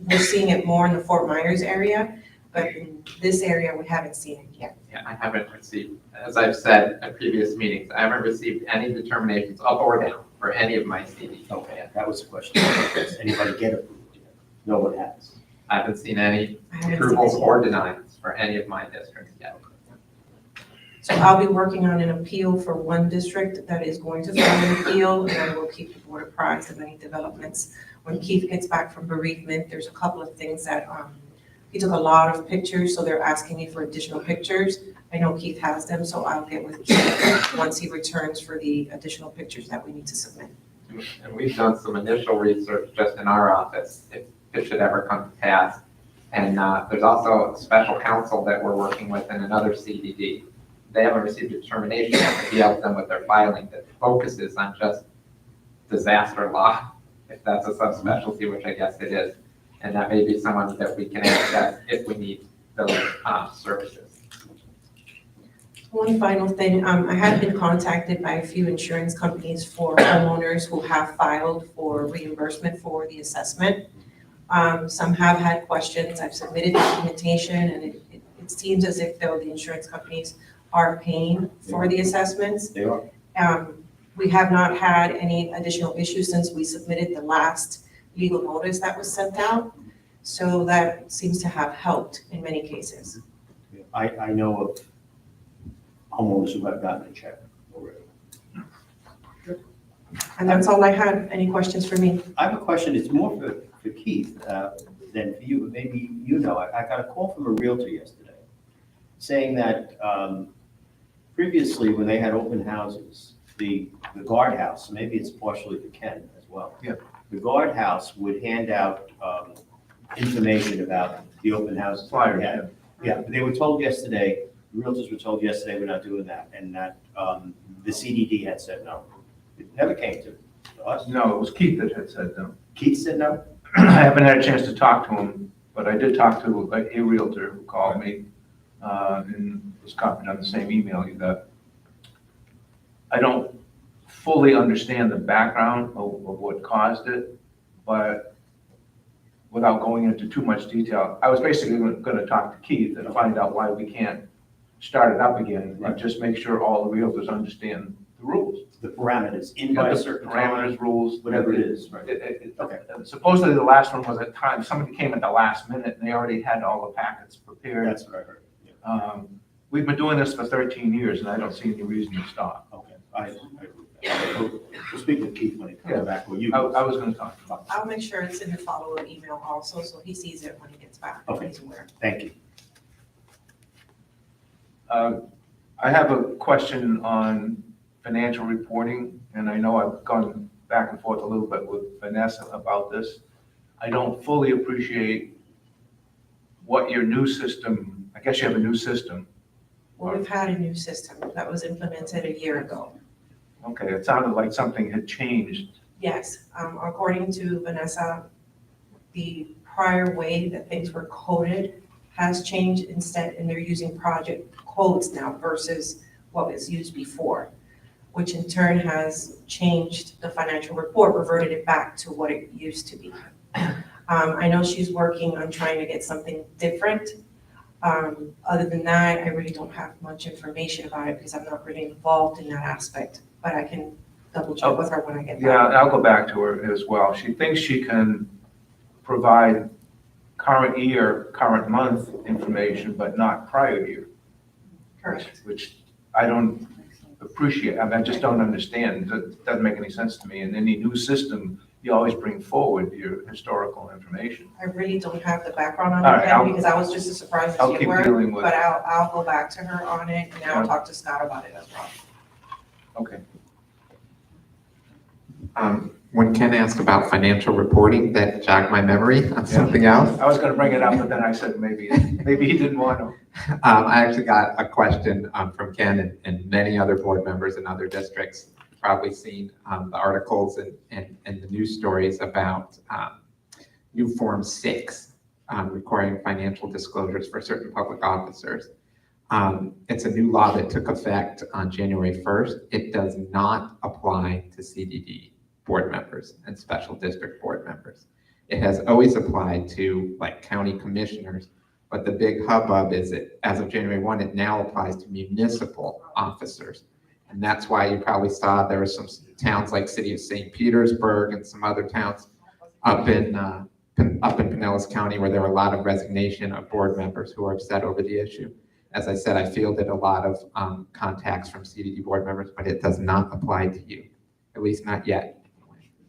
We're seeing it more in the Fort Myers area, but in this area, we haven't seen it yet. Yeah, I haven't received, as I've said at previous meetings, I haven't received any determinations up or down for any of my CDs. Okay, that was the question. Does anybody get approved yet? No one has. I haven't seen any I haven't seen approvals it or yet. denials for any of my districts yet. So I'll be working on an appeal for one district that is going to file an appeal, and I will keep the board apprised of any developments. When Keith gets back from bereavement, there's a couple of things that, he took a lot of pictures, so they're asking me for additional pictures. I know Keith has them, so I'll get with Keith once he returns for the additional pictures that we need to submit. And we've done some initial research just in our office, if it should ever come to pass. And there's also a special counsel that we're working with in another CDD. They haven't received a determination yet to help them with their filing that focuses on just disaster law, if that's a subspecialty, which I guess it is. And that may be someone that we can access if we need those services. One final thing, I have been contacted by a few insurance companies for homeowners who have filed for reimbursement for the assessment. Some have had questions. I've submitted documentation, and it seems as if though the insurance companies are paying for the assessments. They are. We have not had any additional issues since we submitted the last legal notice that was sent out. So that seems to have helped in many cases. I know of homeowners who have gotten a check already. And that's all I had. Any questions for me? I have a question. It's more for Keith than for you, but maybe you know. I got a call from a realtor yesterday saying that previously when they had open houses, the guardhouse, maybe it's partially for Ken as well. Yeah. The guardhouse would hand out information about the open houses. that we Flyers, had. Yeah, but they were told yesterday, the realtors were told yesterday, we're not doing that, and that the CDD had said no. It never came to us. No, it was Keith that had said no. Keith said no? I haven't had a chance to talk to him, but I did talk to a realtor who called me. and was copied on the same email you got. I don't fully understand the background of what caused it, but without going into too much detail, I was basically gonna talk to Keith and find out why we can't start it up again, and just make sure all the realtors understand the rules. The parameters, in by a certain time, Parameters, rules. whatever it is, right? Okay. Supposedly the last one was at time, somebody came at the last minute and they already had all the packets prepared. That's what I heard. Yeah. We've been doing this for 13 years and I don't see any reason to stop. Okay, I agree with that. We'll speak with Keith when he comes back, or you. I was gonna talk about I'll make sure it's in the follow-up email also, so he sees it when he gets back. Okay. He's aware. Thank you. I have a question on financial reporting, and I know I've gone back and forth a little bit with Vanessa about this. I don't fully appreciate what your new system, I guess you have a new system. Well, we've had a new system that was implemented a year ago. Okay, it sounded like something had changed. Yes, according to Vanessa, the prior way that things were coded has changed instead, and they're using project codes now versus what was used before, which in turn has changed the financial report, reverted it back to what it used to be. I know she's working on trying to get something different. Other than that, I really don't have much information about it because I'm not really involved in that aspect, but I can double check with her when I get back. Yeah, I'll go back to her as well. She thinks she can provide current year, current month information, but not prior year. Correct. Which I don't appreciate. I mean, I just don't understand. It doesn't make any sense to me. In any new system, you always bring forward your historical information. I really don't have the background on All right, it yet because I was just as surprised as I'll you keep were. dealing with But it. I'll go back to her on it and I'll Yeah. talk to Scott about it as well. Okay. When Ken asked about financial reporting, that jogged my memory on something else. I was gonna bring it up, but then I said maybe he didn't want to. I actually got a question from Ken and many other board members in other districts. Probably seen the articles and the news stories about new Form 6 requiring financial disclosures for certain public officers. It's a new law that took effect on January 1st. It does not apply to CDD board members and special district board members. It has always applied to like county commissioners, but the big hubbub is that as of January 1, it now applies to municipal officers. And that's why you probably saw there were some towns like City of St. Petersburg and some other towns up in Pinellas County where there were a lot of resignation of board members who are upset over the issue. As I said, I fielded a lot of contacts from CDD board members, but it does not apply to you, at least not yet.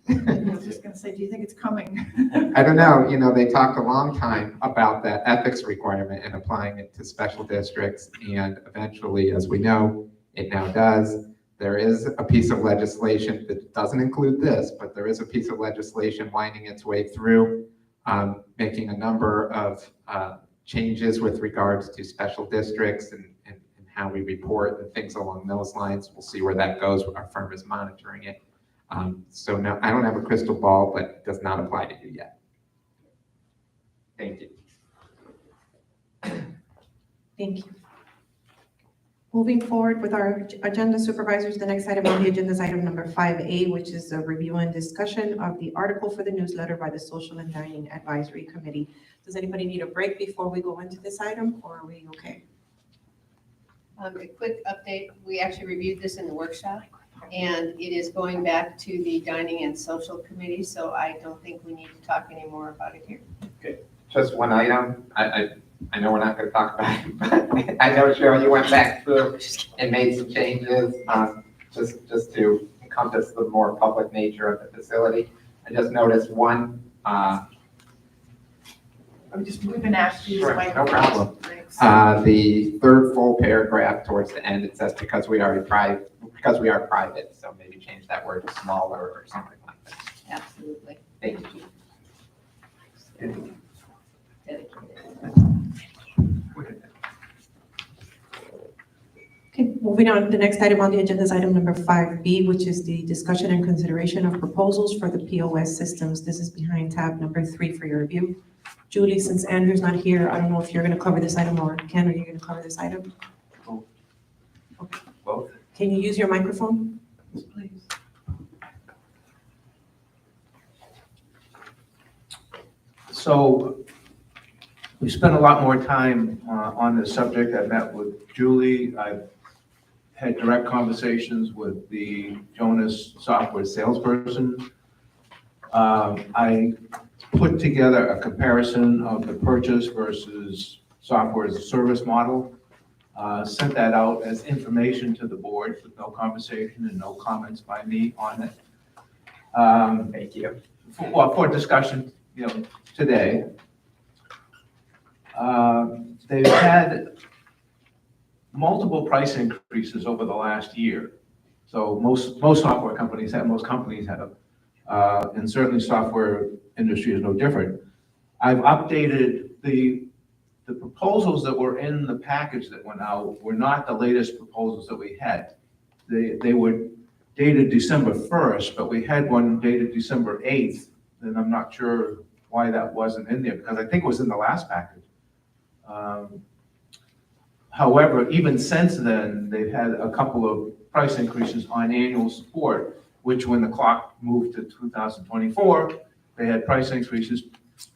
I was just gonna say, do you think it's coming? I don't know, they talked a long time about that ethics requirement and applying it to special districts. And eventually, as we know, it now does. There is a piece of legislation that doesn't include this, but there is a piece of legislation winding its way through, making a number of changes with regards to special districts and how we report and things along those lines. We'll see where that goes. Our firm is monitoring it. So no, I don't have a crystal ball, but it does not apply to you yet. Thank you. Thank you. Moving forward with our agenda supervisors, the next item on the agenda is item number 5A, which is a review and discussion of the article for the newsletter by the Social and Dining Advisory Committee. Does anybody need a break before we go into this item, or are we okay? A quick update, we actually reviewed this in the workshop, and it is going back to the Dining and Social Committee, so I don't think we need to talk anymore about it here. Just one item. I know we're not going to talk about it, but I know, Cheryl, you went back through and made some changes, just to encompass the more public nature of the facility. I just noticed one. We've been asked to use Sure, no microphones. problem. The third full paragraph towards the end, it says because we are private, so maybe change that word to smaller or something like that. Absolutely. Thank you. Dedicated. Okay, moving on, the next item on the agenda is item number 5B, which is the discussion and consideration of proposals for the POS systems. This is behind tab number 3 for your review. Julie, since Andrew's not here, I don't know if you're gonna cover this item, or Ken, are you gonna cover this item? Both. Can you use your microphone, please? So we spent a lot more time on this subject. I met with Julie. I've had direct conversations with the Jonas software salesperson. I put together a comparison of the purchase versus software as a service model. Sent that out as information to the board with no conversation and no comments by me on it. Thank you. For discussion, today. They've had multiple price increases over the last year. So most software companies have, most companies have, and certainly software industry is no different. I've updated the proposals that were in the package that went out were not the latest proposals that we had. They were dated December 1st, but we had one dated December 8th, and I'm not sure why that wasn't in there, because I think it was in the last package. However, even since then, they've had a couple of price increases on annual support, which when the clock moved to 2024, they had price increases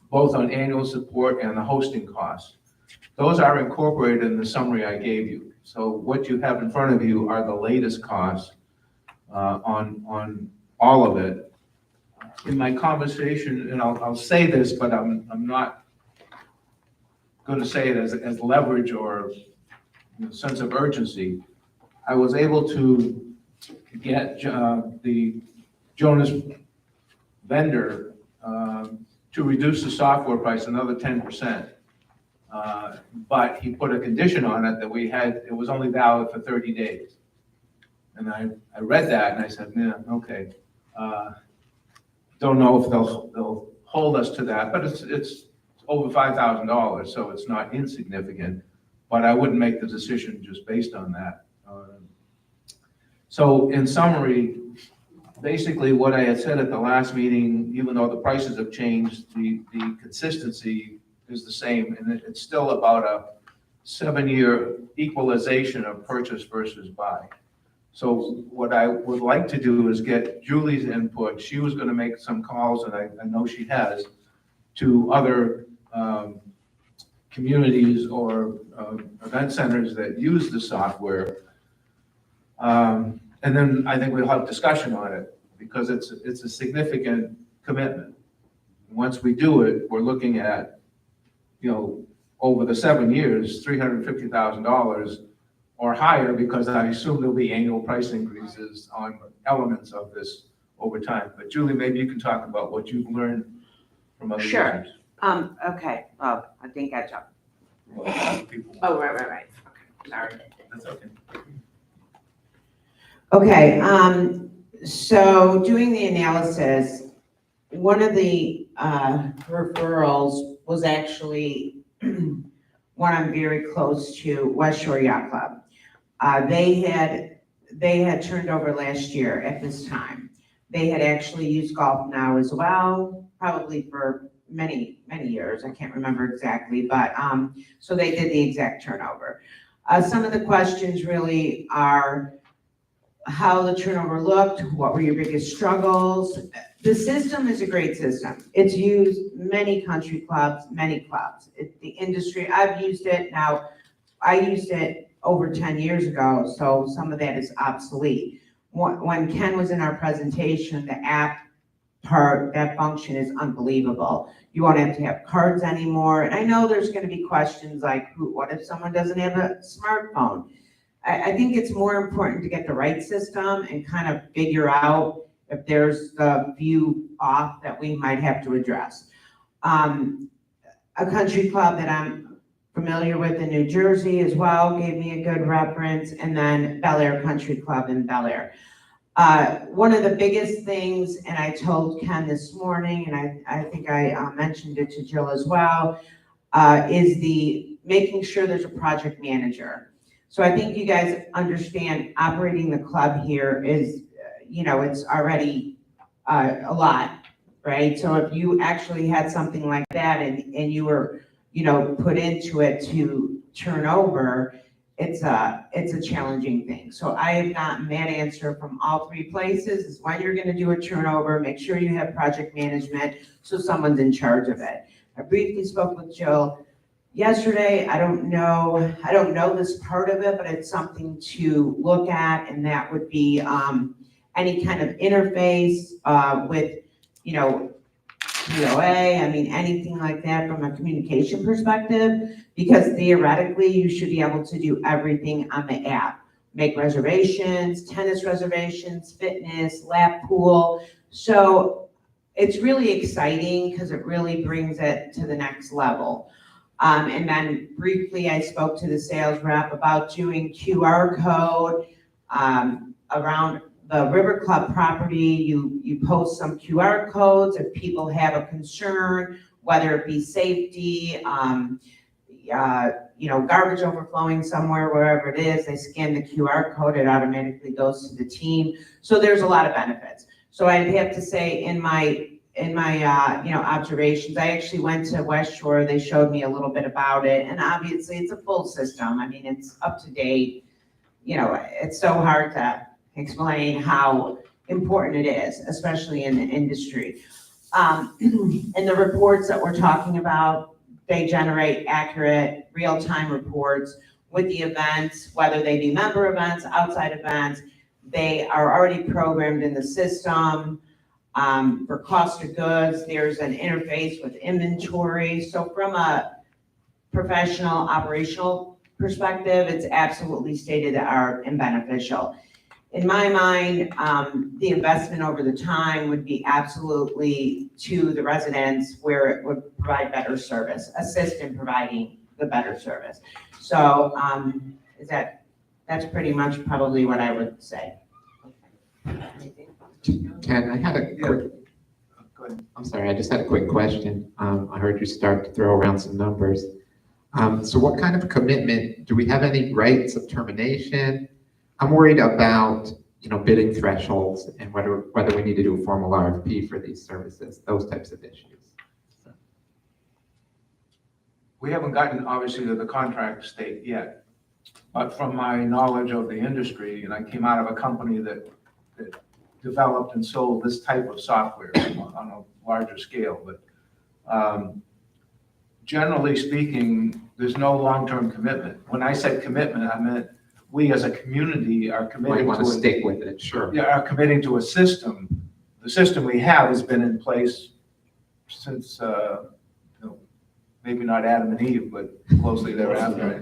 both on annual support and the hosting costs. Those are incorporated in the summary I gave you. So what you have in front of you are the latest costs on all of it. In my conversation, and I'll say this, but I'm not going to say it as leverage or sense of urgency. I was able to get the Jonas vendor to reduce the software price another 10%. But he put a condition on it that it was only valid for 30 days. And I read that and I said, yeah, okay. Don't know if they'll hold us to that, but it's over $5,000, so it's not insignificant. But I wouldn't make the decision just based on that. So in summary, basically what I had said at the last meeting, even though the prices have changed, the consistency is the same, and it's still about a 7-year equalization of purchase versus buy. So what I would like to do is get Julie's input. She was going to make some calls, and I know she has, to other communities or event centers that use the software. And then I think we'll have discussion on it, because it's a significant commitment. Once we do it, we're looking at, over the 7 years, $350,000 or higher, because I assume there'll be annual price increases on elements of this over time. But Julie, maybe you can talk about what you've learned from other Sure. users. Okay, well, I think I jumped. People- Oh, right. Okay, sorry. That's okay. Okay, so doing the analysis, one of the referrals was actually one I'm very close to, West Shore Yacht Club. They had turned over last year at this time. They had actually used Golf Now as well, probably for many years. I can't remember exactly, but so they did the exact turnover. Some of the questions really are how the turnover looked, what were your biggest struggles. The system is a great system. It's used many country clubs, many clubs. The industry, I've used it now. I used it over 10 years ago, so some of that is obsolete. When Ken was in our presentation, the app part, that function is unbelievable. You won't have to have cards anymore. And I know there's going to be questions like, what if someone doesn't have a smartphone? I think it's more important to get the right system and kind of figure out if there's the view off that we might have to address. A country club that I'm familiar with in New Jersey as well gave me a good reference, and then Bel Air Country Club in Bel Air. One of the biggest things, and I told Ken this morning, and I think I mentioned it to Jill as well, is the making sure there's a project manager. So I think you guys understand operating the club here is, it's already a lot, right? So if you actually had something like that and you were, put into it to turn over, it's a challenging thing. So I have gotten that answer from all three places, is when you're gonna do a turnover, make sure you have project management, so someone's in charge of it. I briefly spoke with Jill yesterday. I don't know this part of it, but it's something to look at, and that would be, any kind of interface, with, POA, anything like that from a communication perspective, because theoretically, you should be able to do everything on the app. Make reservations, tennis reservations, fitness, lap pool. So it's really exciting because it really brings it to the next level. And then briefly, I spoke to the sales rep about doing QR code, around the Riverclub property. You post some QR codes if people have a concern, whether it be safety, garbage overflowing somewhere, wherever it is, they scan the QR code, it automatically goes to the team. So there's a lot of benefits. So I'd have to say in my observations, I actually went to West Shore, they showed me a little bit about it, and obviously it's a full system. It's up to date. It's so hard to explain how important it is, especially in the industry. And the reports that we're talking about, they generate accurate, real-time reports with the events, whether they be member events, outside events. They are already programmed in the system. For cost of goods, there's an interface with inventory. So from a professional, operational perspective, it's absolutely state-of-the-art and beneficial. In my mind, the investment over the time would be absolutely to the residents, where it would provide better service, assist in providing the better service. So that's pretty much probably what I would say. Ken, I had a quick, Go ahead. I'm sorry, I just had a quick question. I heard you start to throw around some numbers. So what kind of commitment, do we have any rights of termination? I'm worried about, bidding thresholds and whether we need to do a formal RFP for these services, those types of issues. We haven't gotten, obviously, to the contract state yet, but from my knowledge of the industry, and I came out of a company that developed and sold this type of software on a larger scale, but generally speaking, there's no long-term commitment. When I said commitment, I meant we as a community are committing Might want to to stick with it, sure. Yeah, are committing to a system. The system we have has been in place since, maybe not Adam and Eve, but closely thereafter.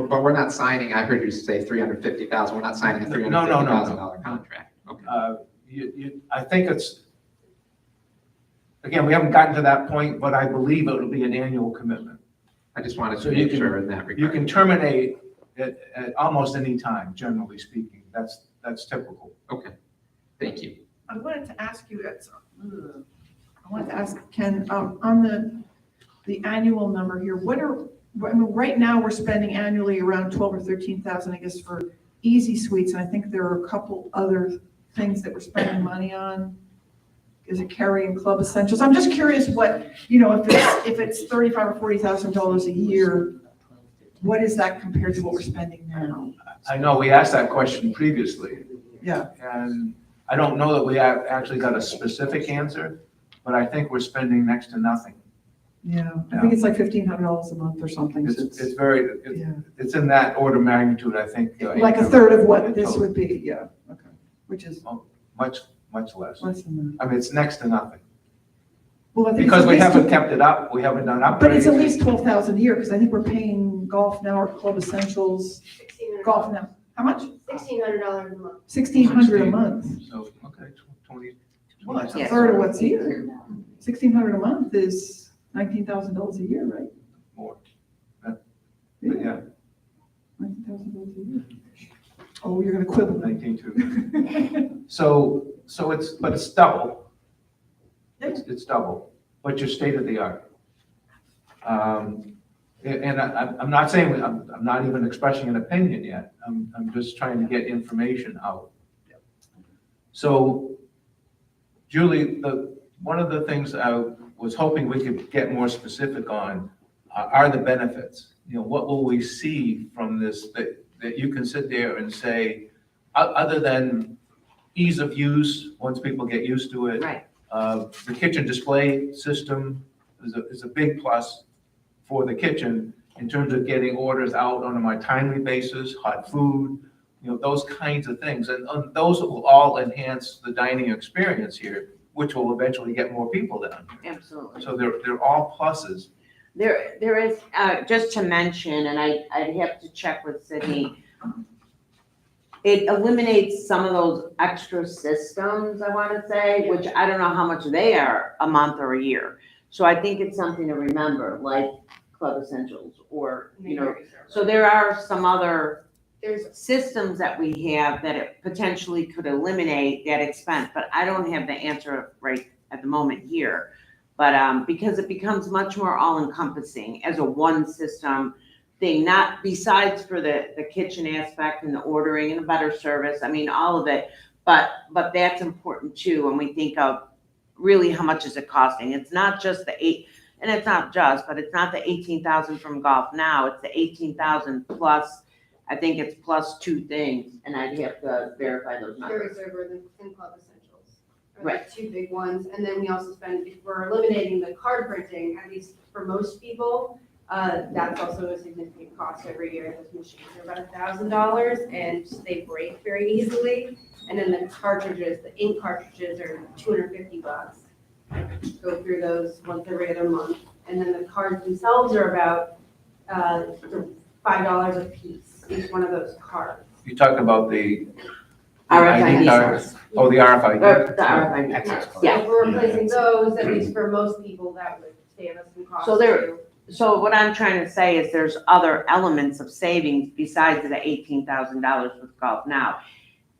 But we're not signing, I heard you say 350,000, we're not signing a $350,000 contract. Okay. I think it's, again, we haven't gotten to that point, but I believe it will be an annual commitment. I just wanted So to you make can- sure in that regard. You can terminate at almost any time, generally speaking. That's typical. Okay, thank you. I wanted to ask you, Ken, on the annual number here, right now, we're spending annually around 12 or 13,000, I guess, for Easy Suites, and I think there are a couple other things that we're spending money on. Is it carrying club essentials? I'm just curious what, if it's $35,000 or $40,000 a year, what is that compared to what we're spending now? I know we asked that question previously. Yeah. And I don't know that we have actually got a specific answer, but I think we're spending next to nothing. Yeah, I think it's like $1,500 a month or something. So It's very, yeah. it's in that order of magnitude, I think. Like a third of what this would be, yeah, okay, which is Much less. less than that. It's next to nothing. Well, I think Because it's we at least haven't kept it up, we haven't done upgrades. But it's at least 12,000 a year, because I think we're paying golf now or club essentials, golf now. How much? $1,600 a month. 1,600 a month. So, okay, 20. Well, that's a third of what's here. 1,600 a month is $19,000 a year, right? More. Yeah, Yeah, $19,000 a year. Oh, you're gonna quibble. 19 too. So it's double. It's double, but you're state of the art. And I'm not saying, I'm not even expressing an opinion yet. I'm just trying to get information out. So Julie, one of the things I was hoping we could get more specific on are the benefits. You know, what will we see from this that you can sit there and say, other than ease of use, once people get used to it. Right. The kitchen display system is a big plus for the kitchen in terms of getting orders out on a timely basis, hot food, you know, those kinds of things. And those will all enhance the dining experience here, which will eventually get more people down here. Absolutely. So they're all pluses. There is, just to mention, and I'd have to check with Sydney, it eliminates some of those extra systems, I want to say, which I don't know how much they are a month or a year. So I think it's something to remember, like Club Essentials or, you know, so there are some other systems that we have that it potentially could eliminate that expense, but I don't have the answer right at the moment here. But because it becomes much more all-encompassing as a one system thing, not besides for the kitchen aspect and the ordering and the better service, I mean, all of it, but that's important too when we think of really how much is it costing. It's not just but it's not the 18,000 from Golf Now, it's the 18,000 plus, I think it's plus two things, and I'd have to verify those numbers. Server and Club Essentials. Are Right. the two big ones, and then we also spend, if we're eliminating the card printing, at least for most people, that's also a significant cost every year. Those machines are about $1,000 and they break very easily. And then the cartridges, the ink cartridges are $250. Go through those once every other month. And then the cards themselves are about $5 a piece, each one of those cards. You talked about the RFID cards. Oh, the RFID. Or the RFID, yeah. So if we're replacing those, at least for most people, that would save us some costs. So what I'm trying to say is there's other elements of savings besides the $18,000 with Golf Now.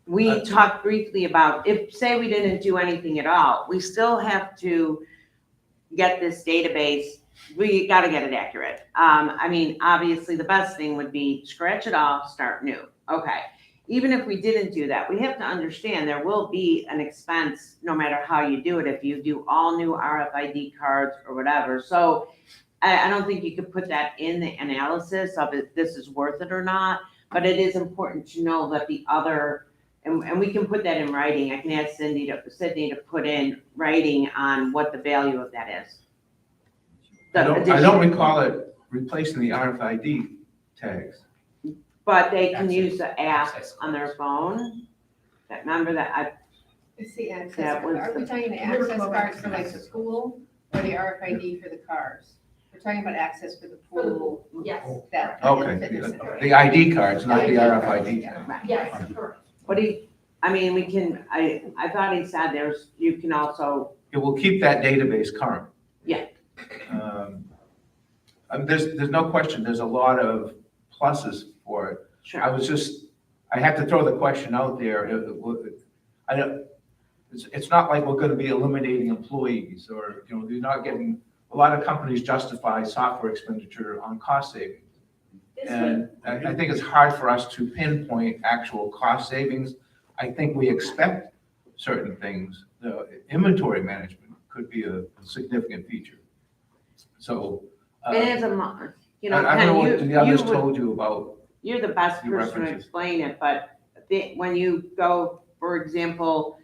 We talked briefly about, if, say we didn't do anything at all, we still have to get this database, we gotta get it accurate. I mean, obviously, the best thing would be scratch it off, start new. Okay. Even if we didn't do that, we have to understand there will be an expense no matter how you do it, if you do all new RFID cards or whatever. So I don't think you could put that in the analysis of if this is worth it or not, but it is important to know that the other, and we can put that in writing. I can ask Sydney to put in writing on what the value of that is. I don't recall it replacing the RFID tags. But they can use the app on their phone. Remember that It's the access, That was are we the- talking the access cards for like the school or the RFID for the cars? We're talking about access for the pool. Yes. That. Okay, the ID cards, not the RFID. Yes, correct. What do you, I mean, we can, I thought he said you can also, It will keep that database current. Yeah. There's no question, there's a lot of pluses for it. sure. I had to throw the question out there. It's not like we're gonna be eliminating employees or, you know, you're not getting, a lot of companies justify software expenditure on cost savings. And I think it's hard for us to pinpoint actual cost savings. I think we expect certain things. The inventory management could be a significant feature. So. It is a, you know, I don't know what Ken, the others you told you about. you're the best your person to references. explain it, but when you go, for example,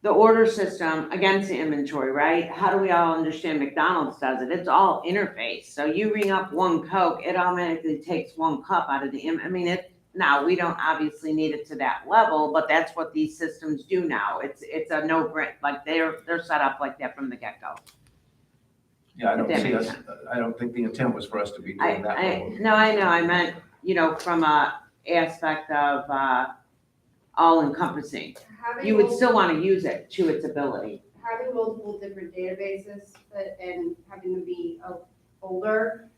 the order system against the inventory, right? How do we all understand McDonald's does it? It's all interface. So you ring up one Coke, it automatically takes one cup out of now we don't obviously need it to that level, but that's what these systems do now. It's a no-brainer, like they're set up like that from the get-go. Yeah, I don't That see makes us, I don't think the intent was for us to be doing that. level. No, I know, I meant, you know, from a aspect of, all encompassing. You would still want to use it to its ability. Having multiple different databases and having them be older,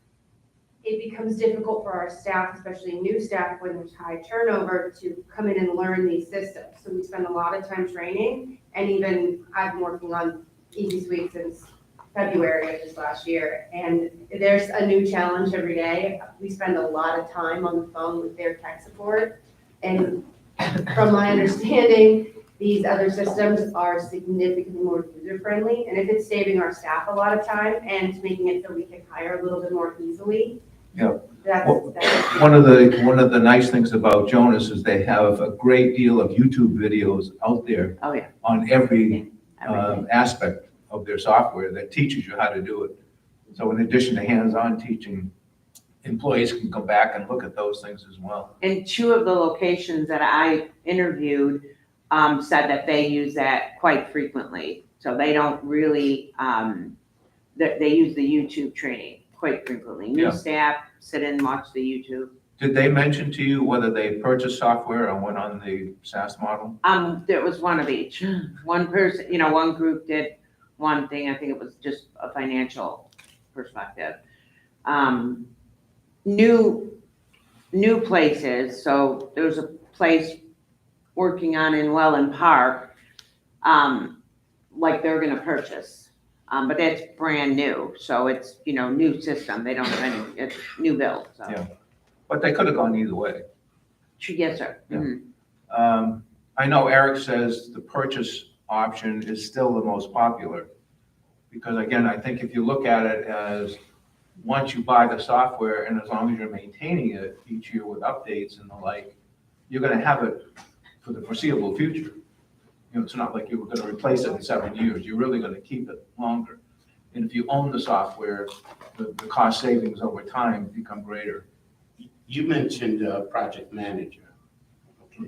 it becomes difficult for our staff, especially new staff, when there's high turnover, to come in and learn these systems. So we spend a lot of time training, and even I've been working on Easy Suite since February of this last year. And there's a new challenge every day. We spend a lot of time on the phone with their tech support. And from my understanding, these other systems are significantly more user-friendly. And if it's saving our staff a lot of time and making it so we can hire a little bit more easily, Yeah. that's. One of the nice things about Jonas is they have a great deal of YouTube videos out there. Oh, yeah. On every Everything. aspect of their software that teaches you how to do it. So in addition to hands-on teaching, employees can go back and look at those things as well. And two of the locations that I interviewed said that they use that quite frequently. So they don't really, they use the YouTube training quite frequently. New Yeah. staff sit in and watch the YouTube. Did they mention to you whether they purchased software or went on the SaaS model? There was one of each. One person, one group did one thing. I think it was just a financial perspective. New places. So there was a place working on in Welland Park, like they're gonna purchase. But that's brand new. So it's, new system. They don't have any, it's new build, so. Yeah. But they could have gone either way. Yes, sir. Yeah. Mhm. I know Eric says the purchase option is still the most popular. Because again, I think if you look at it as, once you buy the software and as long as you're maintaining it each year with updates and the like, you're gonna have it for the foreseeable future. It's not like you were gonna replace it in 7 years, you're really gonna keep it longer. And if you own the software, the cost savings over time become greater. You mentioned project manager.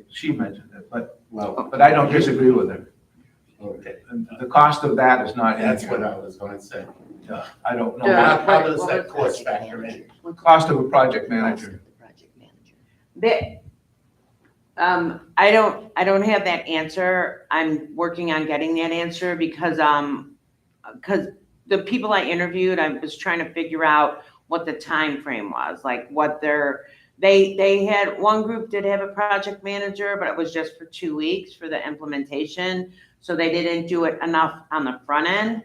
She mentioned it, but Well, I don't disagree with her. okay, And the cost of that is not. that's what I was going to say. I don't know. Yeah. How does that cost factor in? Cost of a project manager. I don't have that answer. I'm working on getting that answer because the people I interviewed, I was trying to figure out what the time frame was, like what they had, one group did have a project manager, but it was just for 2 weeks for the implementation. So they didn't do it enough on the front end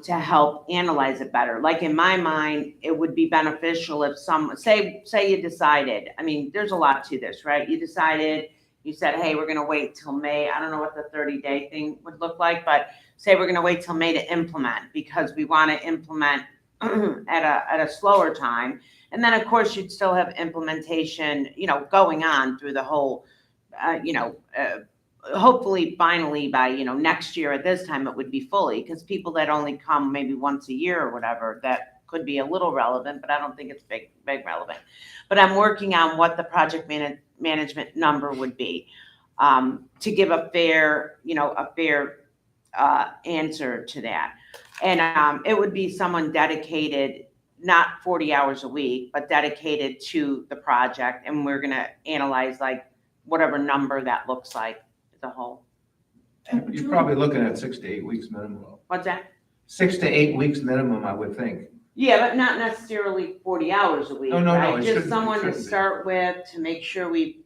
to help analyze it better. Like in my mind, it would be beneficial if say you decided, I mean, there's a lot to this, right? You said, hey, we're gonna wait till May. I don't know what the 30-day thing would look like, but say we're gonna wait till May to implement because we wanna implement at a slower time. And then of course you'd still have implementation, going on through the whole, hopefully finally by, next year at this time, it would be fully, because people that only come maybe once a year or whatever, that could be a little relevant, but I don't think it's big relevant. But I'm working on what the project management number would be, to give a fair answer to that. And it would be someone dedicated, not 40 hours a week, but dedicated to the project. And we're going to analyze like whatever number that looks like as a whole. You're probably looking at 6 to 8 weeks minimum. What's that? 6 to 8 weeks minimum, I would think. Yeah, but not necessarily 40 hours a week, No, right? it Just shouldn't- someone it to shouldn't be. start with, to make sure we've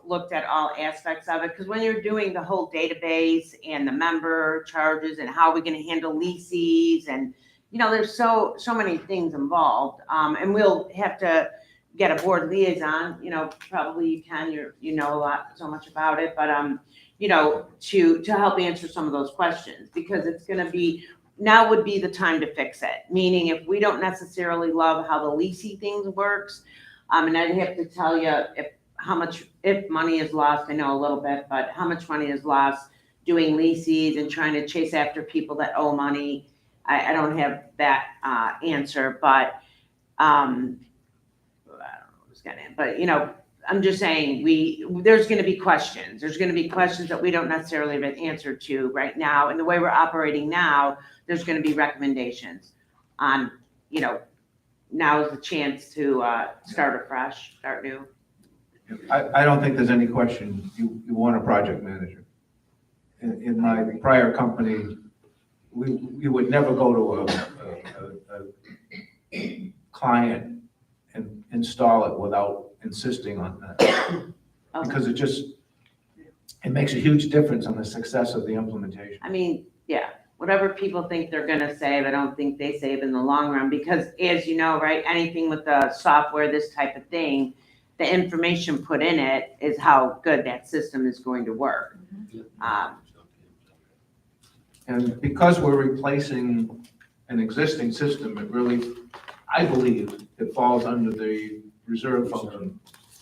looked at all aspects of it. Because when you're doing the whole database and the member charges and how we're going to handle leases and, there's so many things involved. And we'll have to get a board liaison, probably you can, you know so much about it, but, to help answer some of those questions, because it's going to be, now would be the time to fix it. Meaning if we don't necessarily love how the leasing things works, and I'd have to tell you if money is lost, I know a little bit, but how much money is lost doing leases and trying to chase after people that owe money. I don't have that answer, but I don't know what's getting in, but I'm just saying there's going to be questions. There's going to be questions that we don't necessarily have an answer to right now. And the way we're operating now, there's going to be recommendations on, now is the chance to start afresh, start new. I don't think there's any question you want a project manager. In my prior company, we would never go to a client and install it without insisting on that. Because it makes a huge difference on the success of the implementation. I mean, yeah, whatever people think they're gonna save, I don't think they save in the long run, because as you know, right, anything with the software, this type of thing, the information put in it is how good that system is going to work. And because we're replacing an existing system, it really, I believe, it falls under the reserve function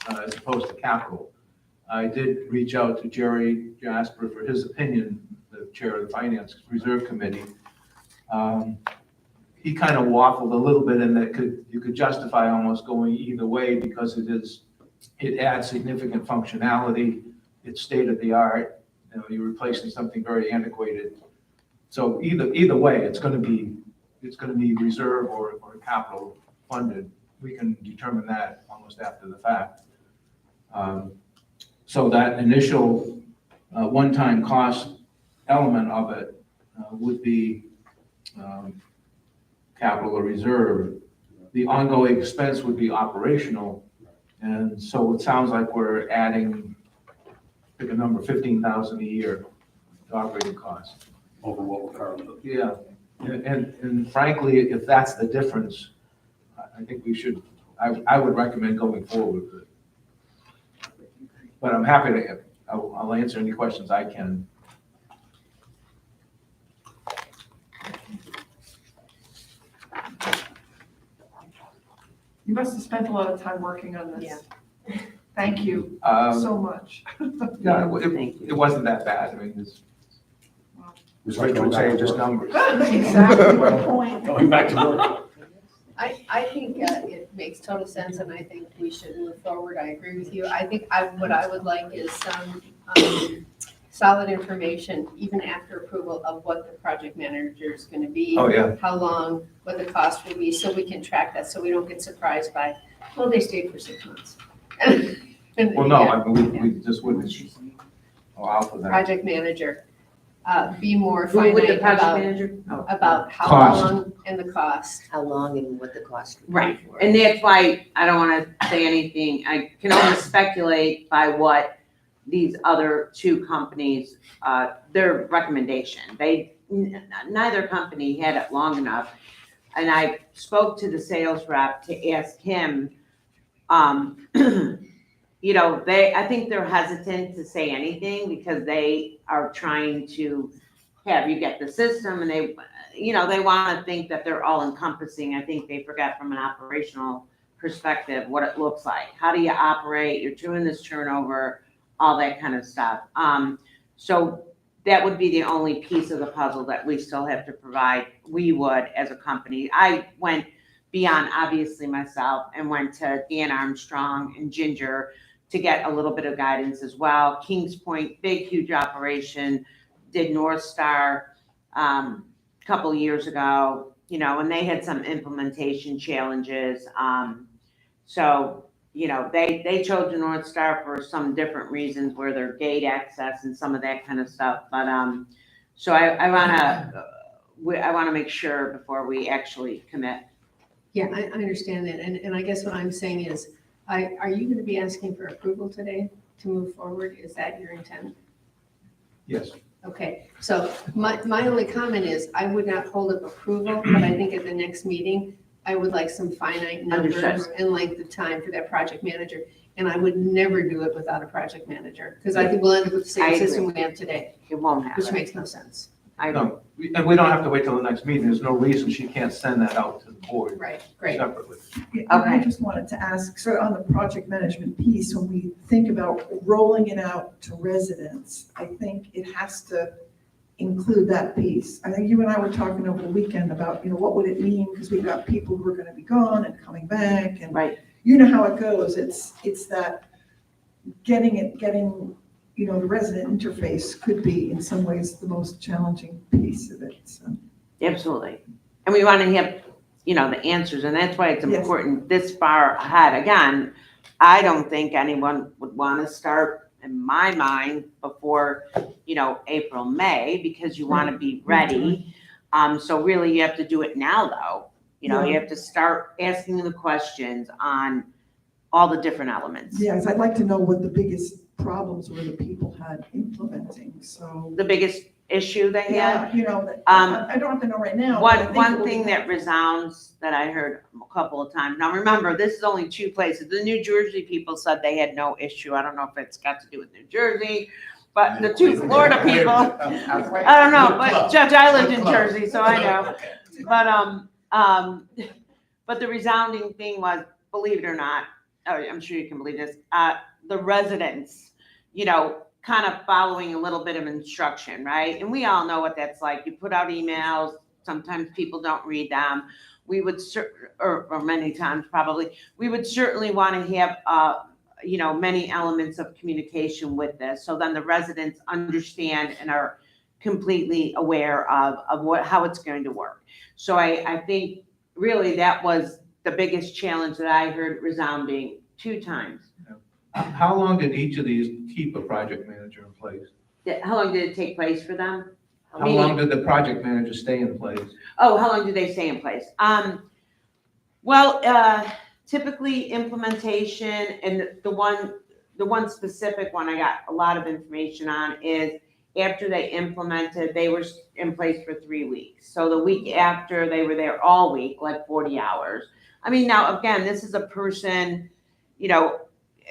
as opposed to capital. I did reach out to Jerry Jasper for his opinion, the chair of the Finance Reserve Committee. He kind of waffled a little bit in that you could justify almost going either way because it adds significant functionality, it's state of the art, you're replacing something very antiquated. So either way, it's going to be reserve or capital funded. We can determine that almost after the fact. So that initial one-time cost element of it would be capital or reserve. The ongoing expense would be operational. And so it sounds like we're adding, pick a number, 15,000 a year to operating costs. Over what we're currently. Yeah, and frankly, if that's the difference, I think we should, I would recommend going forward with it. But I'm happy to, I'll answer any questions I can. You must have spent a lot of time working on this. Thank you so much. Yeah, it wasn't that bad. I mean, it's like you would say, just numbers. Exactly my point. Going back to work. I think it makes total sense, and I think we should move forward. I agree with you. I think what I would like is some solid information, even after approval, of what the project manager is going to be. Oh, yeah. How long, what the cost will be, so we can track that, so we don't get surprised by, well, they stayed for 6 months. Well, no, I mean, we just wouldn't allow for that. Project manager, be more Who would the finite project about, manager? Oh. about how Cost. long and the cost. How long and what the cost would be Right, for and it. that's why I don't wanna say anything, I can only speculate by what these other two companies, their recommendation. Neither company had it long enough. And I spoke to the sales rep to ask him, you know, I think they're hesitant to say anything because they are trying to have you get the system, and they, you know, they wanna think that they're all encompassing. I think they forgot from an operational perspective what it looks like. How do you operate? You're doing this turnover, all that kind of stuff. So that would be the only piece of the puzzle that we still have to provide. We would as a company. I went beyond obviously myself and went to Dan Armstrong and Ginger to get a little bit of guidance as well. Kings Point, big, huge operation, did North Star a couple years ago, you know, and they had some implementation challenges. So, you know, they chose the North Star for some different reasons, where their gate access and some of that kind of stuff. But so I wanna make sure before we actually commit. Yeah, I understand that, and I guess what I'm saying is, are you gonna be asking for approval today to move forward? Is that your intent? Yes. Okay, so my only comment is, I would not hold up approval, but I think at the next meeting, I would like some finite numbers Understood. and length of time for that project manager. And I would never do it without a project manager, because I think we'll end up with the I same agree. system we have today, It won't happen. which makes no sense. I agree. No, and we don't have to wait till the next meeting. There's no reason she can't send that out to the board Right, great. separately. Yeah, and I Okay. just wanted to ask, sort of on the project management piece, when we think about rolling it out to residents, I think it has to include that piece. I think you and I were talking over the weekend about, you know, what would it mean? Because we've got people who are gonna be gone and coming back, and Right. you know how it goes. It's that getting, you know, the resident interface could be in some ways the most challenging piece of it, so. Absolutely. And we want to have, you know, the answers, and that's why it's Yes. important this far ahead. Again, I don't think anyone would want to start, in my mind, before, you know, April, May, because you want to be ready. So really you have to do it now, though. You know, you have to start asking the questions on all the different elements. Yeah, 'cause I'd like to know what the biggest problems were that people had implementing, so. The biggest issue they had. Yeah, you know, Um, I don't have to know right now. but I think it One will be thing that helpful. resounds that I heard a couple of times, now remember, this is only 2 places. The New Jersey people said they had no issue. I don't know if it's got to do with New Jersey, but the 2 Florida people, I don't know, but Judge, I lived in Jersey, so I know. But the resounding thing was, believe it or not, oh, I'm sure you can believe this, the residents, you know, kind of following a little bit of instruction, right? And we all know what that's like. You put out emails, sometimes people don't read them. We would, or many times probably, we would certainly want to have, you know, many elements of communication with this. So then the residents understand and are completely aware of how it's going to work. So I think really that was the biggest challenge that I heard resounding 2 times. How long did each of these keep a project manager in place? How long did it take place for them? How long did the project manager stay in place? Oh, how long did they stay in place? Well, typically implementation, and the one specific one I got a lot of information on is after they implemented, they were in place for 3 weeks. So the week after, they were there all week, like 40 hours. I mean, now again, this is a person, you know,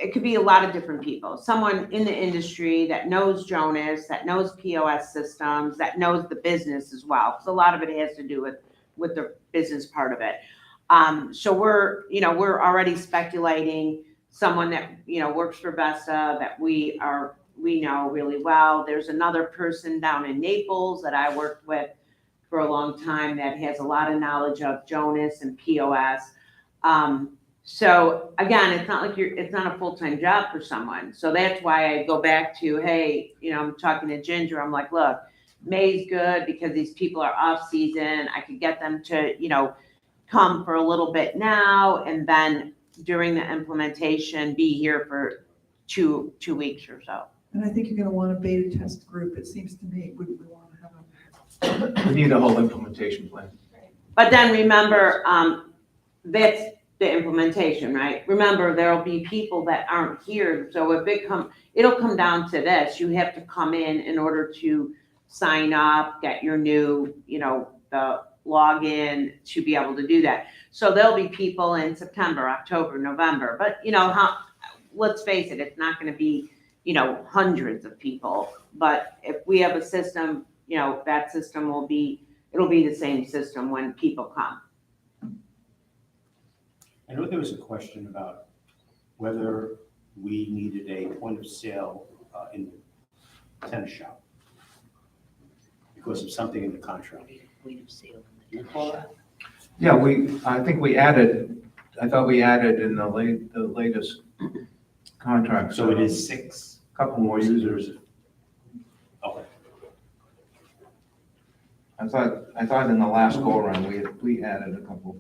it could be a lot of different people. Someone in the industry that knows Jonas, that knows POS systems, that knows the business as well. Because a lot of it has to do with the business part of it. So we're already speculating someone that, you know, works for Vesta that we know really well. There's another person down in Naples that I worked with for a long time that has a lot of knowledge of Jonas and POS. So again, it's not like it's not a full-time job for someone. So that's why I go back to, hey, you know, I'm talking to Ginger. I'm like, look, May's good because these people are off season. I could get them to, you know, come for a little bit now and then during the implementation, be here for two weeks or so. And I think you're gonna want a beta test group, it seems to me, we want to have a. We need a whole implementation plan. But then remember, that's the implementation, right? Remember, there'll be people that aren't here, so if it'll come down to this, you have to come in order to sign up, get your new, you know, the login to be able to do that. So there'll be people in September, October, November, but you know, let's face it, it's not gonna be, you know, hundreds of people, but if we have a system, you know, that system it'll be the same system when people come. I know there was a question about whether we needed a point of sale in the tennis shop because of something in the contract. You recall that? Yeah, I think we added, I thought we added in the latest contract. So it is 6. Couple more users. Okay. I thought in the last go around, we added a couple.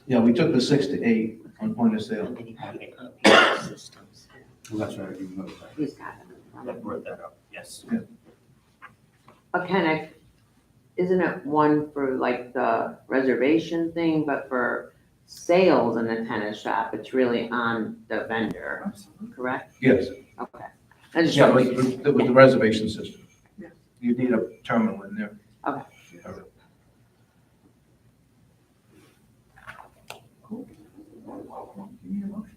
Yeah, we took the 6 to 8 on point of sale. Well, that's right, I remember that. He's got I brought that up, yes. But isn't it one for like the reservation thing, but for sales in a tennis shop, it's really on the vendor, correct? Yes. Okay. I just Yeah, want with the reservation system. Yeah. You need a terminal in there. Okay. Cool. You need a motion?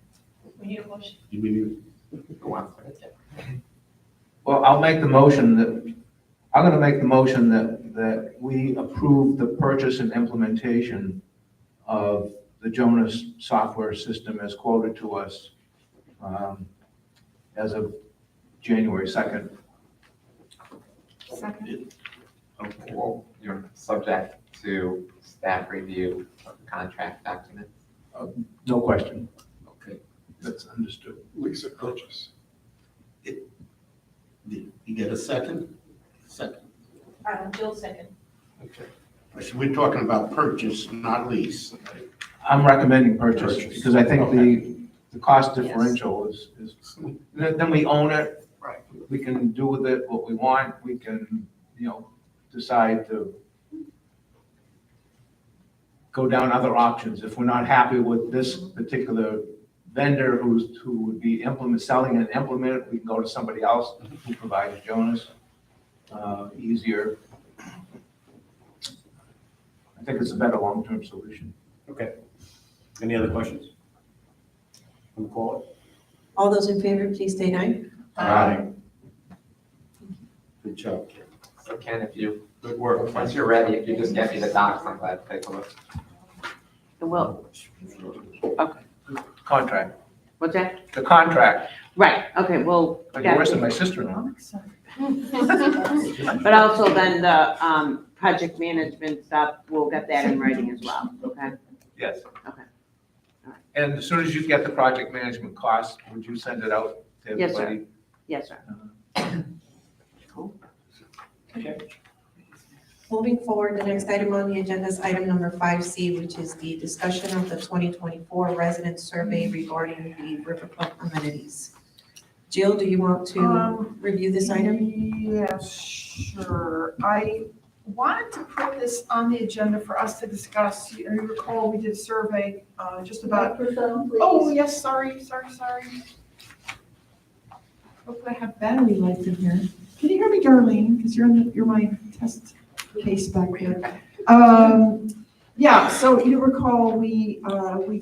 We need a motion. You mean, go on. Well, I'm gonna make the motion that we approve the purchase and implementation of the Jonas software system as quoted to us as of January 2nd. Okay, well, you're subject to staff review of the contract documents. No question. Okay. That's understood. Lease of purchase. You get a second? Second. Jill second. Okay. So we're talking about purchase, not lease. I'm recommending purchase because I think Okay. the cost differential is, then we own it. Right. We can do with it what we want. We can, you know, decide to go down other options. If we're not happy with this particular vendor who would be selling an implement, we can go to somebody else who provides Jonas, easier. I think it's a better long-term solution. Okay. Any other questions? On the call? All those in favor, please state aye. Aye. Good job, Kim. So Ken, if you, good work. Once you're ready, if you just get me the docs, I'm glad to take a look. Well, Contract, what's that? the contract, Right, okay, well, like yeah. worse than my sister-in-law. But also then the, project management stuff, we'll get that in writing as well, okay? Yes. Okay. And as soon as you get the project management costs, would you send it out to Yes, sir. everybody? Yes, sir. Okay. Moving forward, the next item on the agenda is item number 5C, which is the discussion of the 2024 resident survey regarding the Riverclub amenities. Jill, do you want to review this item? Yes, sure. I wanted to put this on the agenda for us to discuss. You recall, we did a survey just about. Microphone, please. Oh, yes, sorry. Hopefully I have battery life in here. Can you hear me, Darlene? Because you're my test case back there. Yeah, so you recall, we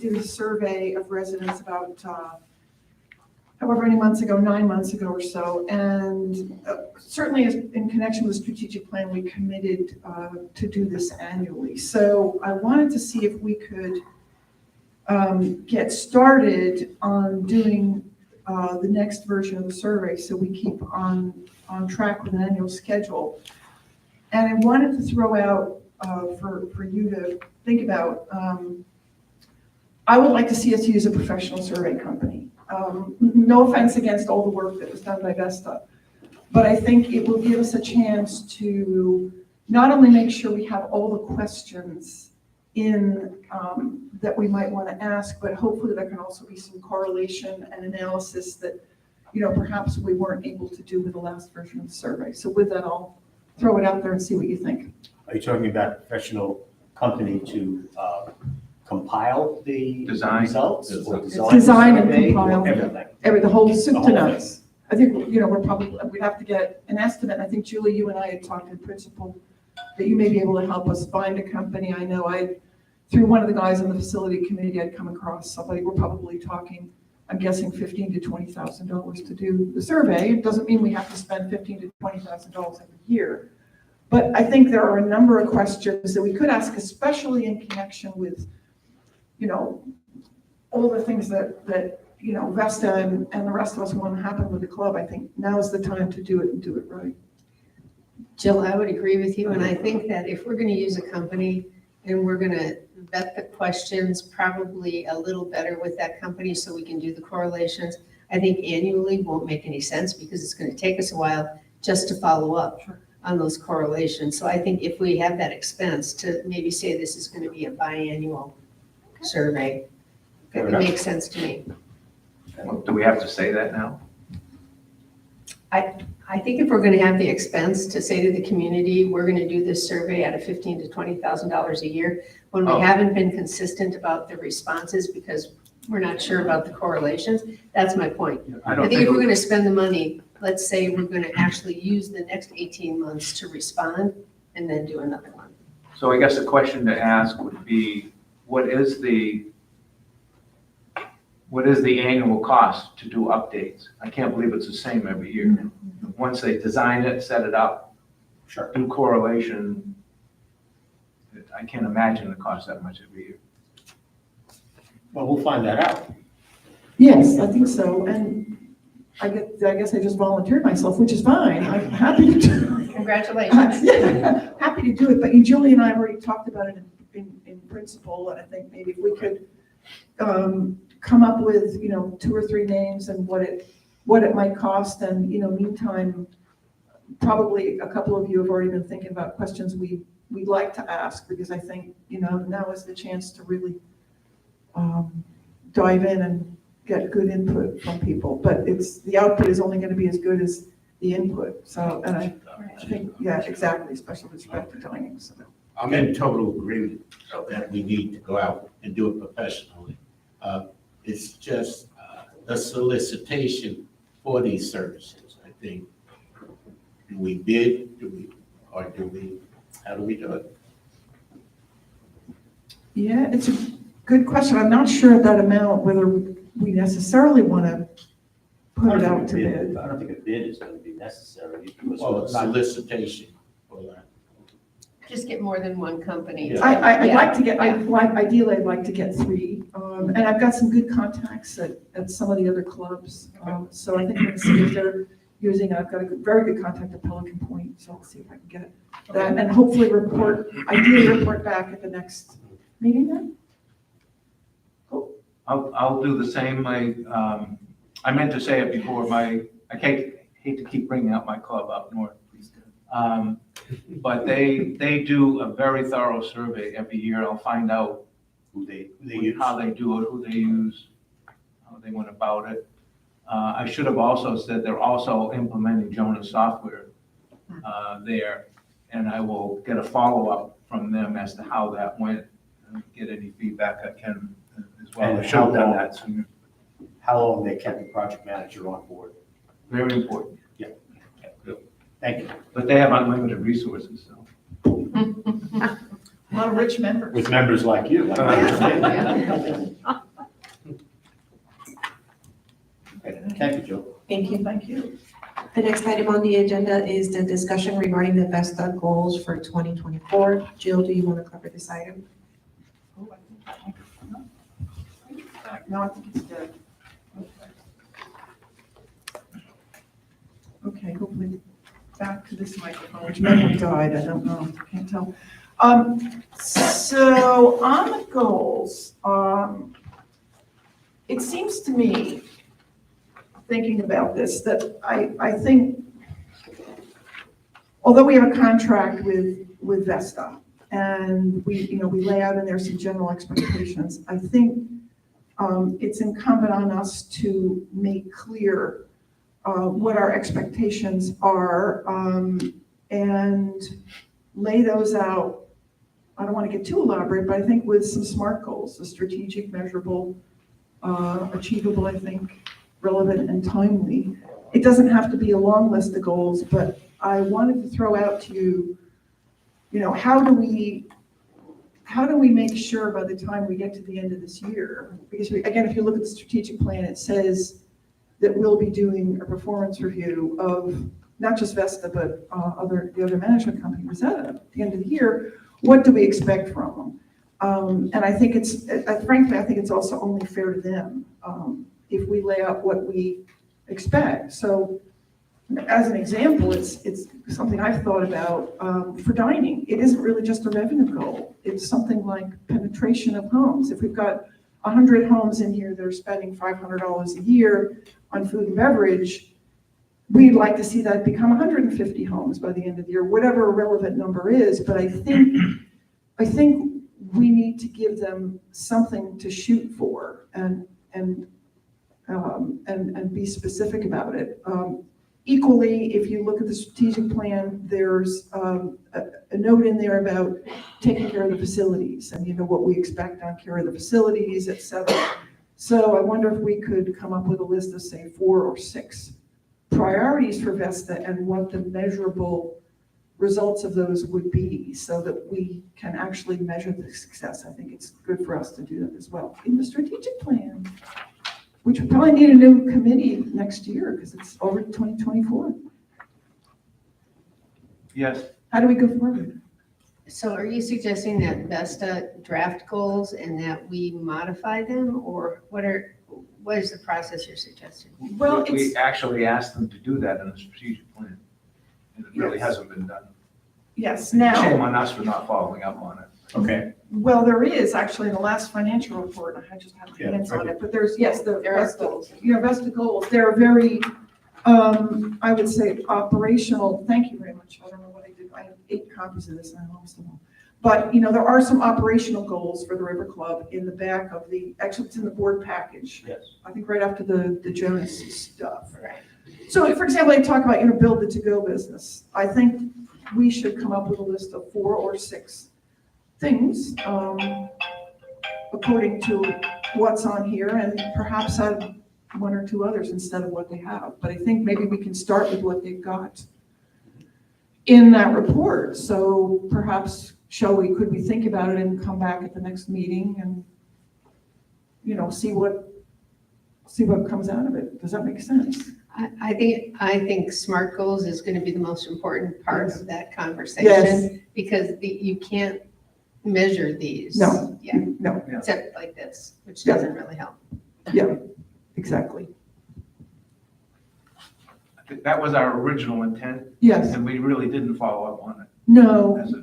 did a survey of residents about however many months ago, 9 months ago or so, and certainly in connection with the strategic plan, we committed to do this annually. So I wanted to see if we could get started on doing the next version of the survey, so we keep on track with an annual schedule. And I wanted to throw out for you to think about, I would like to see us use a professional survey company. No offense against all the work that was done by Vesta, but I think it will give us a chance to not only make sure we have all the questions in that we might want to ask, but hopefully there can also be some correlation and analysis that, perhaps we weren't able to do with the last version of the survey. So with that, I'll throw it out there and see what you think. Are you talking about a professional company to compile the Design. results? Or Design and survey, or compile. everything? The whole soup The to whole nuts. I think, we'd have to get an estimate. I think, Julie, you and I had talked in principle that you may be able to help us find a company. I know through one of the guys on the facility committee, I'd come across somebody. We're probably talking, I'm guessing $15,000 to $20,000 to do the survey. It doesn't mean we have to spend $15,000 to $20,000 every year. But I think there are a number of questions that we could ask, especially in connection with, all the things that Vesta and the rest of us want to happen with the club. I think now is the time to do it and do it right. Jill, I would agree with you, and I think that if we're gonna use a company and we're gonna vet the questions probably a little better with that company so we can do the correlations, I think annually won't make any sense because it's gonna take us a while just to follow up on those correlations. So I think if we have that expense to maybe say this is gonna be a biannual survey, it makes sense to me. Do we have to say that now? I think if we're gonna have the expense to say to the community, we're gonna do this survey at a $15,000 to $20,000 a year, when we haven't been consistent about the responses because we're not sure about the correlations, that's my point. I think if we're gonna spend the money, let's say we're gonna actually use the next 18 months to respond and then do another one. So I guess the question to ask would be, what is the annual cost to do updates? I can't believe it's the same every year. Once they design it, set it up, do correlation, I can't imagine it costs that much every year. Well, we'll find that out. Yes, I think so. And I guess I just volunteered myself, which is fine. I'm happy to do it. Congratulations. Happy to do it. But Julie and I have already talked about it in principle. And I think maybe if we could come up with, 2 or 3 names and what it might cost. And, meantime, probably a couple of you have already been thinking about questions we'd like to ask, because I think, now is the chance to really dive in and get good input from people. But the output is only going to be as good as the input. So, and I think, yeah, exactly, especially with respect to dining. So I'm in total agreement that we need to go out and do it professionally. It's just a solicitation for these services, I think. Do we bid, how do we do it? Yeah, it's a good question. I'm not sure of that amount, whether we necessarily want to put it out to bid. I don't think a bid is gonna be necessary. because Well, it's not- solicitation for that. Just get more than one company. I'd Yeah. like to get, ideally, I'd like to get 3. And I've got some good contacts at some of the other clubs. So I think I'm gonna see if they're using, I've got a very good contact at Pelican Point, so I'll see if I can get that. And hopefully ideally report back at the next meeting then. I'll do the same. I meant to say it before, I hate to keep bringing up my club up north. But they do a very thorough survey every year. I'll find out Who they use. how they do it, who they use, how they went about it. I should have also said they're also implementing Jonas software there, and I will get a follow-up from them as to how that went, and get any feedback I can as well. And I should have how done long- that sooner. How long they kept the project manager on board. Very important. Thank you. But they have unlimited resources, so. A lot of rich members. With members like you. I understand. Okay, thank you, Joe. Thank you. Thank you. The next item on the agenda is the discussion regarding the VESTA goals for 2024. Jill, do you want to cover this item? No, I think it's dead. Okay, hopefully back to this microphone, which may have died, I don't know, can't tell. So on the goals, it seems to me, thinking about this, that I think, although we have a contract with Vesta, and we lay out in there some general expectations, I think it's incumbent on us to make clear what our expectations are, and lay those out. I don't want to get too elaborate, but I think with some SMART goals, the strategic, measurable, achievable, I think, relevant and timely. It doesn't have to be a long list of goals, but I wanted to throw out to you, how do we make sure by the time we get to the end of this year? Because again, if you look at the strategic plan, it says that we'll be doing a performance review of not just Vesta, but the other management company, Rosetta, at the end of the year. What do we expect from them? And I think frankly, I think it's also only fair to them if we lay out what we expect. So as an example, it's something I've thought about for dining. It isn't really just a revenue goal. It's something like penetration of homes. If we've got 100 homes in here that are spending $500 a year on food and beverage, we'd like to see that become 150 homes by the end of the year, whatever a relevant number is. But I think we need to give them something to shoot for and be specific about it. Equally, if you look at the strategic plan, there's a note in there about taking care of the facilities and what we expect on care of the facilities, et cetera. So I wonder if we could come up with a list of, say, 4 or 6 priorities for Vesta and what the measurable results of those would be, so that we can actually measure the success. I think it's good for us to do that as well in the strategic plan, which we probably need a new committee next year because it's already 2024. Yes. How do we go forward? So are you suggesting that Vesta draft goals and that we modify them, or what is the process you're suggesting? Well, We actually asked them to do that in the strategic plan, and it really hasn't been done. Yes, Shame now, on us for not following up on it. Okay. well, there is actually in the last financial report, I just have my hands on it, but there's, yes, the Vesta goals. They're very, I would say, operational. Thank you very much. I don't know what I did. I have 8 copies of this and I lost them all. But, there are some operational goals for the Riverclub in the back of actually it's in the board package. Yes. I think right after the Jonas stuff. Right. So for example, I talk about, build the to-go business. I think we should come up with a list of 4 or 6 things, according to what's on here, and perhaps add one or two others instead of what they have. But I think maybe we can start with what they've got in that report. So perhaps, could we think about it and come back at the next meeting and, see what comes out of it? Does that make sense? I think SMART goals is going to be the most important part of that conversation. Yes. Because you can't measure these. No. Yeah, No, except like this, which Yeah. doesn't really help. yeah, exactly. I think that was our original intent, Yes, and we really didn't follow up on it no, as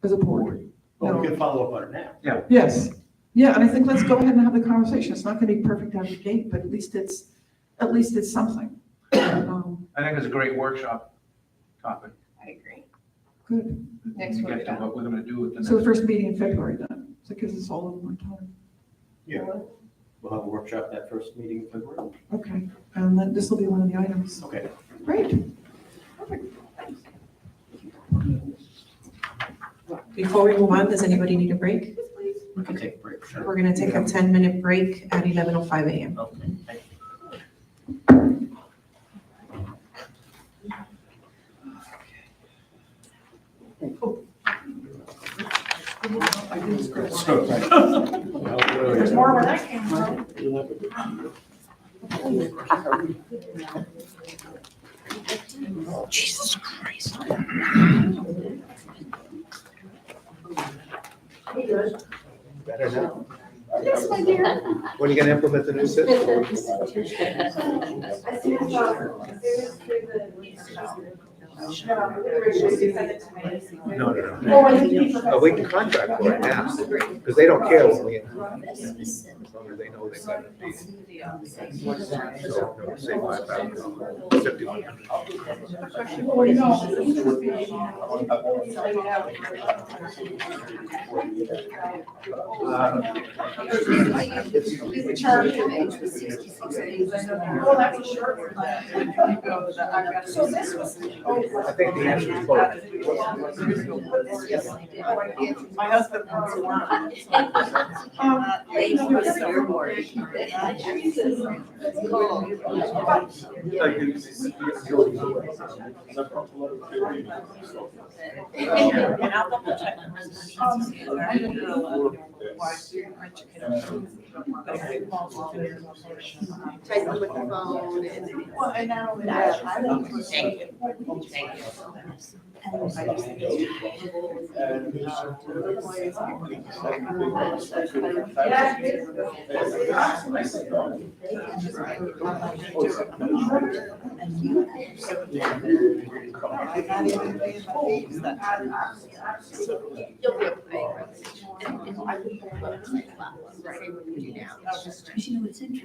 as a board. Well, we can follow up on it now. Yes, yeah, and I think let's go ahead and have the conversation. It's not gonna be perfect out of the gate, but at least it's something. I think it's a great workshop topic. I agree. Good. Next To get to workshop. what we're gonna do with the So the next. first meeting in February then, so it gives us all of one time. Yeah. We'll have a workshop that first meeting in February. Okay, and then this will be one of the items. Okay. Great. Perfect. Thanks. Before we move on, does anybody need a break? We can take a break, sure. We're gonna take a 10-minute break at 11:05 a.m. Okay, thank you. There's more where that came from. Jesus Christ. Better now. Yes, my dear. When are you gonna implement the new system? No. Oh, we can contract for it now, because they don't care when we, as long as they know they got it. So, say $5,000, Well, that's a short one. So this was. I think the answer is both. My husband wants to learn. And I'll double check. Type with the phone and. Well, and not only that, I don't. Thank you.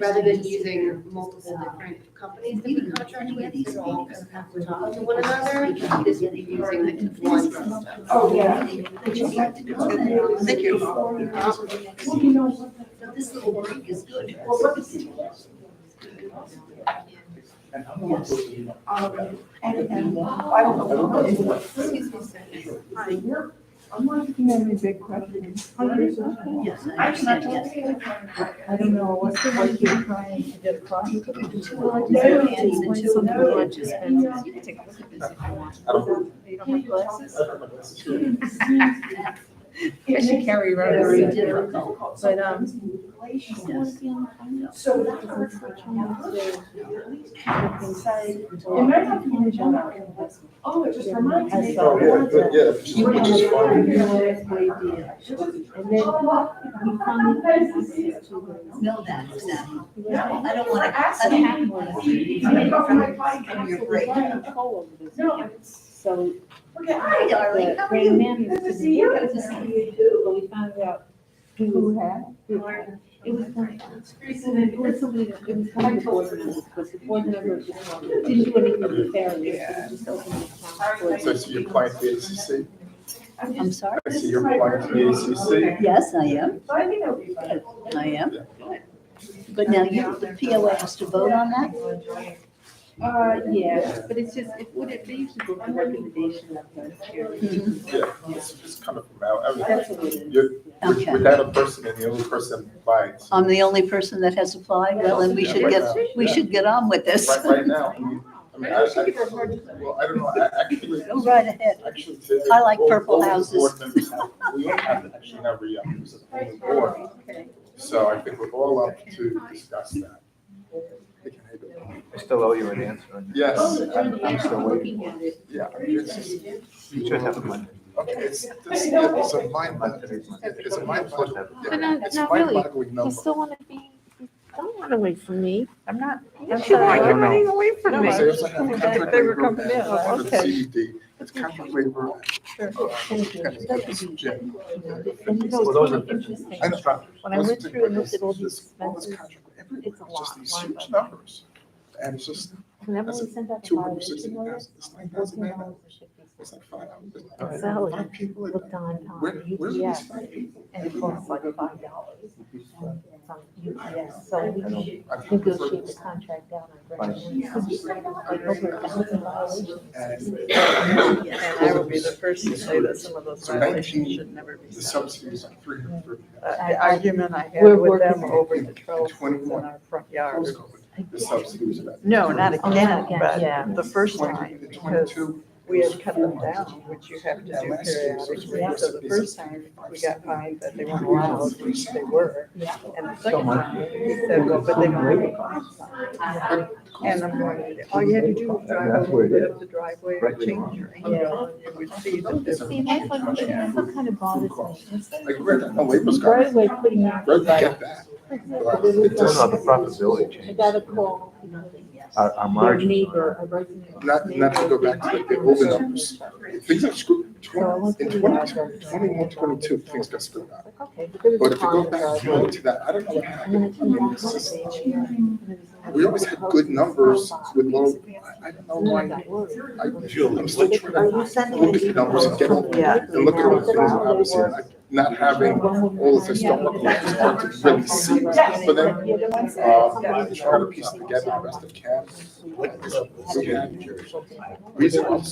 Rather than using multiple different companies that we contract with, that all kind of have to talk to one another, this would be using one system. Oh, yeah. Thank you. This little break is good. And I don't know. I'm not looking at any big questions. Yes, I understand, yes. I don't know, what's the one you're trying to get across? I should carry around. Very difficult. But, So that hurts. It might not be in the general. Oh, it just reminds me. Oh, yeah, good, yeah. Which is fine. Know that, exactly. I don't want to, I Asking. don't want to be from your break. No, So. Hi, darling, how are you? Good to see you. Good to see you too. But we found out who had. It was somebody that, it was somebody the board members, but the board members didn't do anything fairly. So just opened the account. So I see your client the ACC. I'm sorry? I see your client the ACC. Yes, I am. I am. But now the POA has to vote on that? Yeah, but it's just, they usually go to recommendation of the chairman. Yeah, it's kind of from out. That's what it is. You're Okay. without a person and the only person applied. So I'm the only person that has applied, well, then we Yeah, should right get, now, we yeah. should get on with this. right now, I mean, well, I don't know, actually. Go right ahead. Actually, today, I like all- purple all the houses. board members we all have to actually have a board. So I think we're all up to discuss that. I still owe you an answer. Yes, I'm still waiting. yeah. It's just- You should have a Monday. Okay, it's a mind, it's a mind, But no, it's a no, really, mind-boggling you number. still want to be, don't run away from me. I'm not. Yes, you are. You're running away from No, me. they also have contract They were labor coming in. and Okay. CDD. It's contract labor. Thank you. It's Jim. And you know, Well, those it's are interesting. I know. When I went through and looked at all these All this expenses, contract, everywhere, it's a it's just lot. these huge numbers. And it's just, whenever that's we send out the two hundred violation sixty notice, thousand, it's $9,000. $14 should be. It's like $5. Sally Five people. looked on Where, where's UPS, these five people? and it costs like $5 from UPS, so we I should negotiate the contract down on Brandon. Like over 1,000 violations. And I will be the first to say that some of those So violations 19, should never be the set. subsidies are 330. The argument I had We're with them working- over In the trellis in 21, our front yard. Post-COVID, the subsidy was about. No, not Oh, not again, again, yeah. but the first 20, time, in because 22, we it was had cut them 400. down, which you have to Now, do last year, so it's periodically. So the first time, we got fined that they weren't allowed, which they were. And the second time, he said, well, but they don't have a fine sign. And I'm going, all you had to do was drive a little bit of the driveway or change your angle, and you would see that there's. See, that's what kind of bothers me. Like, where the, no, labor's Right got, away putting out. where did you get that? But it No, just, no, the profitability I change. got a call, you know, Our their margins. neighbor, a resident. not to go back to like the older numbers. Things are screwed, in 21, 22, things got screwed up. Okay, but there was But a if you go pond back driveway. to that, I don't know what And then I happened. turned around It's just- and We always had good numbers with low, I don't know why. I'm still trying to look at the numbers and get on, and look at all the things, obviously, like not having all of this historical, it's hard to really see. But then, I try to piece together the best I can. We had reasonable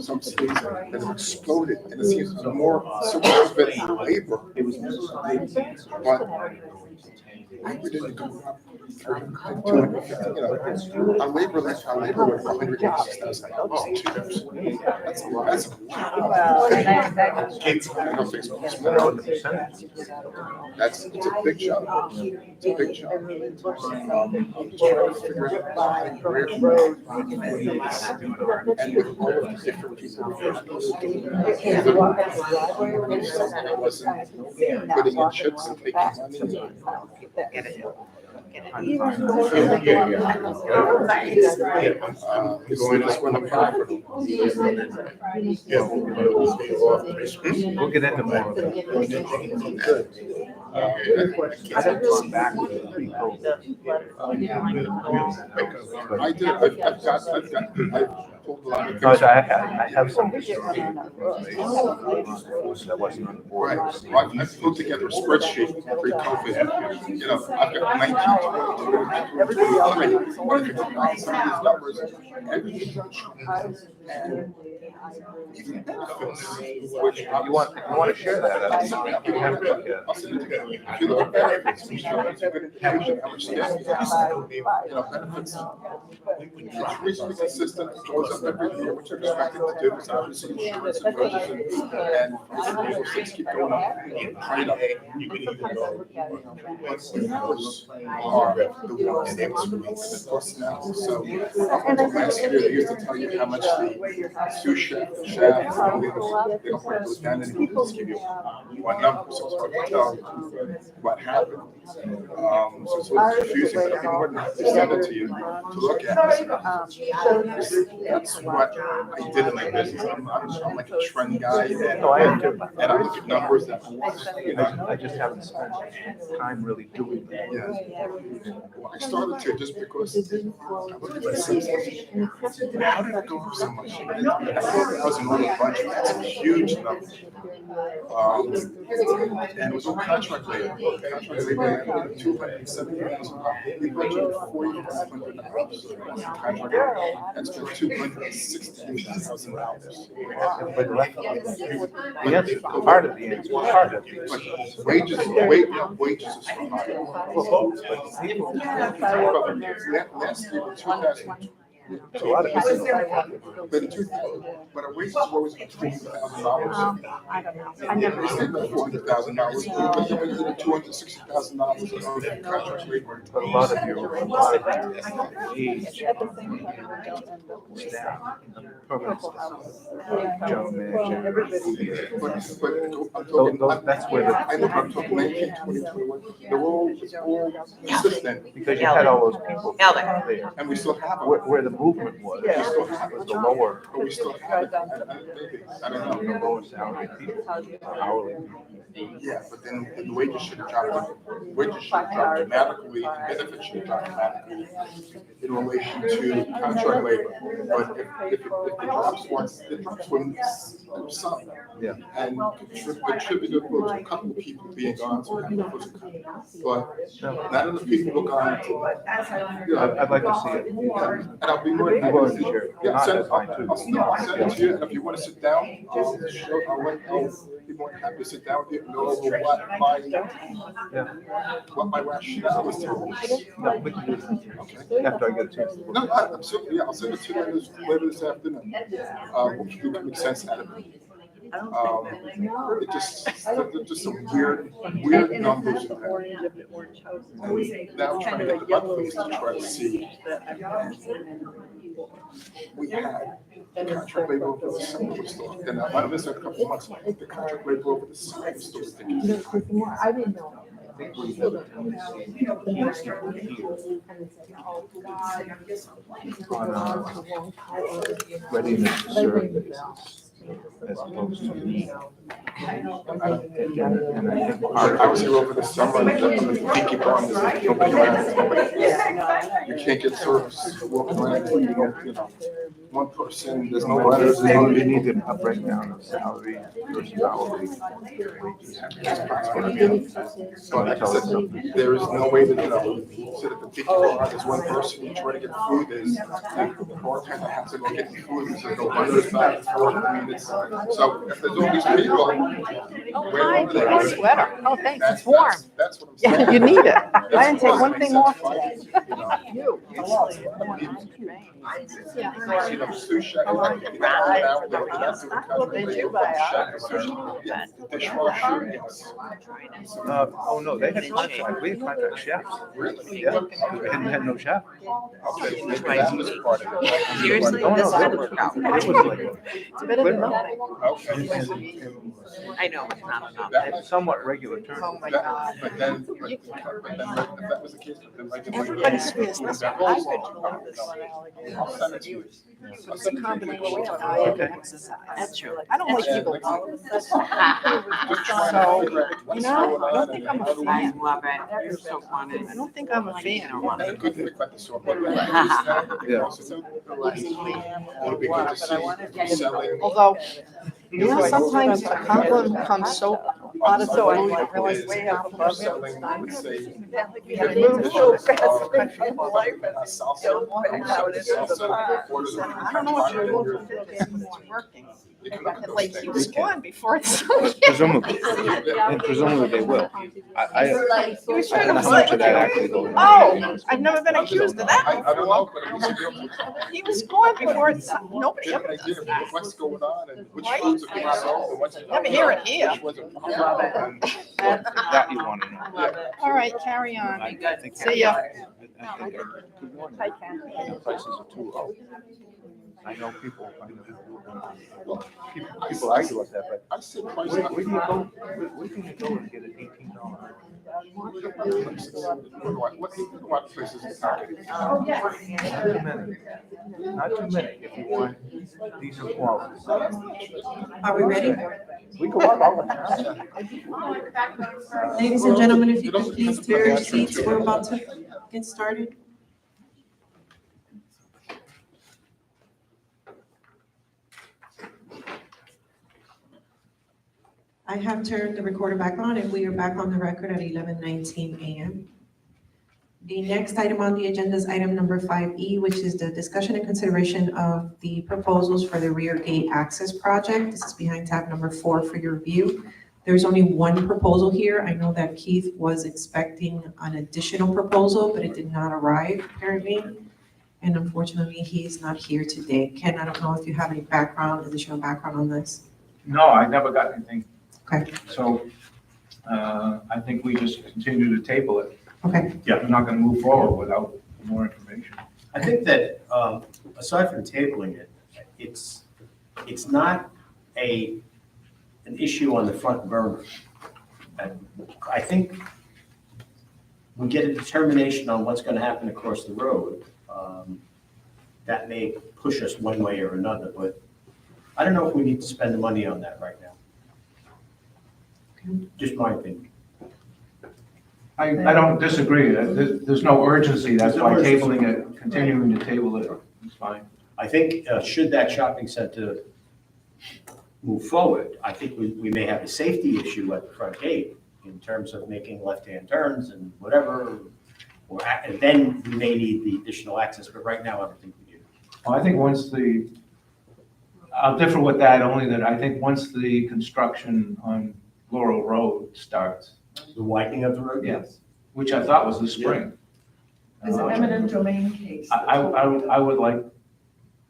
subsidies that have exploded, and it seems more, so much of it labor. But we didn't go up 250, you know, our labor went from $186,000 That's a lot. Well, and that It's, I don't think so. It's You know more. what the percentage is? It's a big jump. It's a big jump. And with all of the different people. I wasn't putting in chips and taking money. Going to one of property. We'll get into more of it. I haven't gone back to pre-COVID. I pulled a lot of Because things. I have some. That wasn't on the board. Right, I put together a spreadsheet pre-COVID. You know, I've got 19, numbers, even benefits, which You want to share that? You have to look at I'll send it to you. If you look at benefits, we show it's a good indication how much staff you know, benefits. It's reasonably consistent, it goes up every year, which I'm expected to do, because obviously insurance and wages and those things keep going up. Right up. The hours are the ones that the personnel, so last year, they used to tell you how much the sous chef, they don't break those down anymore, they just give you one number, so it's hard to tell what happened. So it's a little confusing, but I've been more than happy to send it to you to look at. That's what I did in my business. I'm like a trend guy, and I look at numbers that, you know. I just haven't spent time really doing that. Yeah. Well, I started to just because I looked at myself, how did it go up so much? I was an older budget, that's a huge number. And it was all contract labor. Contract labor $270,000. We budgeted $4,600. That's for $268,000. But that's part of the answer, part of the answer. But wages is so high. Well, both, but Last year, 2000. there's a lot of people. But our wages were always $200,000. I don't know. I never. $400,000. But then we did $260,000 of contract labor. But a lot of your age, staff, permanent staff, general manager. That's where I'm talking 19, 20, 21. They're all consistent. because you had all those people there. And we still have them. Where the movement was the lower, But we still have it. I don't know. the lower salary people, hourly. Yeah, but then the wages should have dropped. Wages should have dropped dramatically, and benefits should have dropped dramatically in relation to contract labor. But if it drops once, it drops when some. Yeah. And attributable to a couple of people being gone, so but none of the people are gone. I'd like to see it. And I'll be more than happy to share. Yeah, send it, I'll send it to you, and if you want to sit down, I'll be more than happy to sit down with you and go over what my rationale is. No, we can do that. After I get a chance to look. No, absolutely, yeah, I'll send it to you later this afternoon. Hopefully we can make sense out of it. It just some weird numbers in there. Now I'm trying to get the other things to try to see. We had the contract labor over the summer was still, and I might have missed a couple of months, the contract labor over the summer was still ridiculous. I didn't know. I think we readiness to serve basis as opposed to I was here over the summer, and the pinky barn, there's like nobody around, you can't get service, walking around, you know, one person, there's no letters, there's no. You need a breakdown of salary versus hourly wages. So like I said, there is no way to, sit at the pinky bar, there's one person, you try to get food, there's, the bartender has to go get the food, and there's no letters back, I mean, it's, so if there's all these people. Oh, hi, nice sweater. Oh, thanks, it's warm. That's what I'm Yeah, saying. you need it. I didn't take That's one what thing makes off sense, today. You. You know, sous chef, They do buy ours. dishwasher, yes. Oh, no, they had contract, we had contract chefs. Really? Yeah, we had no chef. Okay, maybe that was part of it. Seriously, Oh, no, this that is was- better. it was like It's better than nothing. Okay. I know, it's not enough. a somewhat regular turn. Oh, my God. But then, if that was the case, then like. Everybody swears this one. I could believe this one. I'll send it to you. It's a combination of diet and exercise. That's true. I don't like people. Just trying to figure out what's going on. I don't think I'm a and how do we- fan. I love it. You're so funny. I don't think I'm a fan. That's a good thing about the sort of. Yeah. It'll be good to see selling. Although, you know, sometimes a compliment comes so out of the blue, you realize way up above it. Selling, I would say. You move so fast in life and Salsa. don't want how it is. Salsa, quarters of I don't know what you're $100. looking for, it's working. You can look at those Like, he things. was gone before it's. Presumably, and presumably they will. I He was don't trying know to how much fight. of that actually goes on. Oh, I've never been accused of that I don't know, before. but it was a deal. He was gone before it's, nobody Get ever an does idea of that. what's going on and which Right? foods are being sold and what's. Never hear it here. Which ones are popular. That you want to know. All right, carry on. I think- See ya. I think the prices are too low. I know people argue with that, but I said price. where do you go, where can you go and get an $18? What places is not getting? Not too many. Not too many if you want decent quality. Are we ready? We go up all the time. Ladies and gentlemen, if you could please take your seats, we're about to get started. I have turned the recorder back on and we are back on the record at 11:19 a.m. The next item on the agenda is item number 5E, which is the discussion and consideration of the proposals for the rear gate access project. This is behind tab number 4 for your review. There's only one proposal here. I know that Keith was expecting an additional proposal, but it did not arrive apparently. And unfortunately, he is not here today. Ken, I don't know if you have any additional background on this. No, I never got anything. Okay. So, I think we just continue to table it. Okay. Yeah. I'm not gonna move forward without more information. I think that, aside from tabling it, it's not an issue on the front burner. And I think we get a determination on what's gonna happen across the road. That may push us one way or another, but I don't know if we need to spend the money on that right now. Just my opinion. I don't disagree. There's no urgency. That's There's no why urgency. tabling it, continuing to table it is fine. I think, should that shopping center move forward, I think we may have a safety issue at the front gate in terms of making left-hand turns and whatever, and then we may need the additional access, but right now, I don't think we do. Well, I think I'll differ with that, only that I think once the construction on Laurel Road starts. The widening of the road? Yes, which I thought was the spring. There's an eminent domain case. I would like,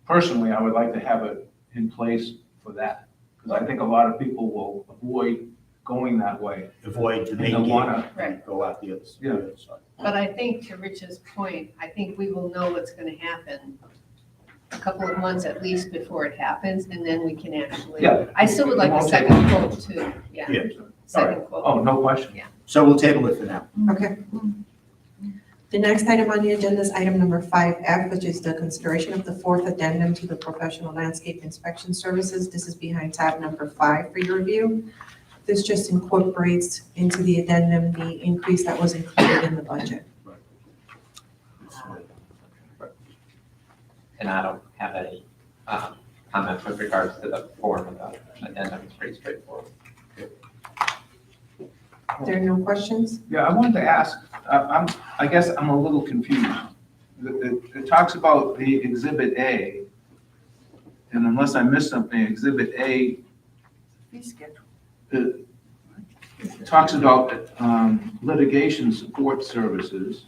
personally, I would like to have it in place for that, because I think a lot of people will avoid going that way. Avoid the And main they'll gate wanna- and go out the other Yeah. side. But I think to Rich's point, I think we will know what's gonna happen a couple of months at least before it happens, and then we can actually, Yeah. I still would like a Won't take second quote too, yeah, Yeah. second quote. Oh, no question. So we'll table it for now. Okay. The next item on the agenda is item number 5F, which is the consideration of the fourth addendum to the professional landscape inspection services. This is behind tab number 5 for your review. This just incorporates into the addendum the increase that was included in the budget. And I don't have any comments with regards to the form of the addendum. It's pretty straightforward. There are no questions? Yeah, I wanted to ask, I guess I'm a little confused. It talks about the Exhibit A, and unless I missed something, Exhibit A Fee schedule. it talks about litigation support services,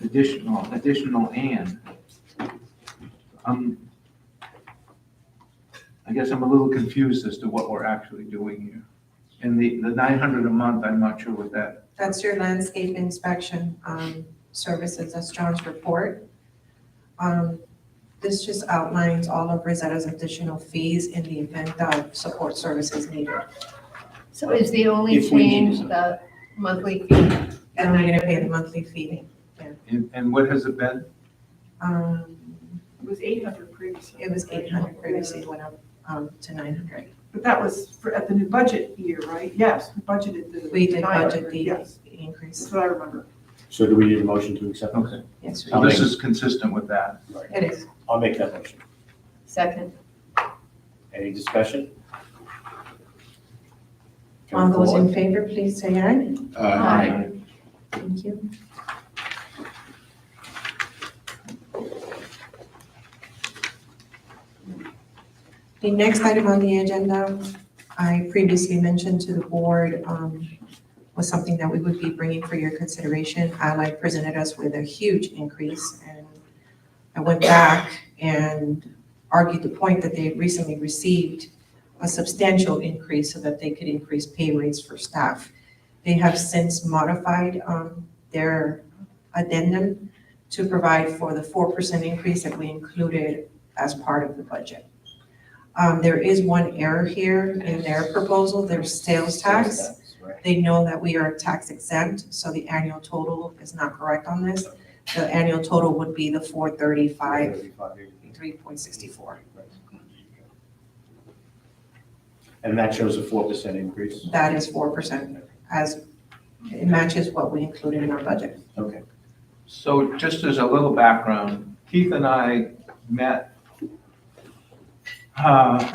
additional and. I guess I'm a little confused as to what we're actually doing here. And the 900 a month, I'm not sure what that. That's your landscape inspection services, that's John's report. This just outlines all of Rosetta's additional fees in the event of support services needed. So is the only If we need change the monthly fee? And we're gonna pay the monthly fee. And what has it been? It was 800 previously. It was 800 previously, it went up to 900. But that was at the new budget year, right? Yes, we budgeted the. We did 900, budget the Yes, increase. that's what I remember. So do we need a motion to accept? Okay. Yes, we So did. this is consistent with that. It is. I'll make that motion. Second. Any discussion? All those in favor, please say aye. Aye. Thank you. The next item on the agenda, I previously mentioned to the board, was something that we would be bringing for your consideration. Allied presented us with a huge increase, and I went back and argued the point that they recently received a substantial increase so that they could increase pay rates for staff. They have since modified their addendum to provide for the 4% increase that we included as part of the budget. There is one error here in their proposal, their sales tax. They know that we are tax exempt, so the annual total is not correct on this. The annual total would be the 435, 3.64. And that shows a 4% increase? That is 4%, as it matches what we included in our budget. Okay. So just as a little background, Keith and I met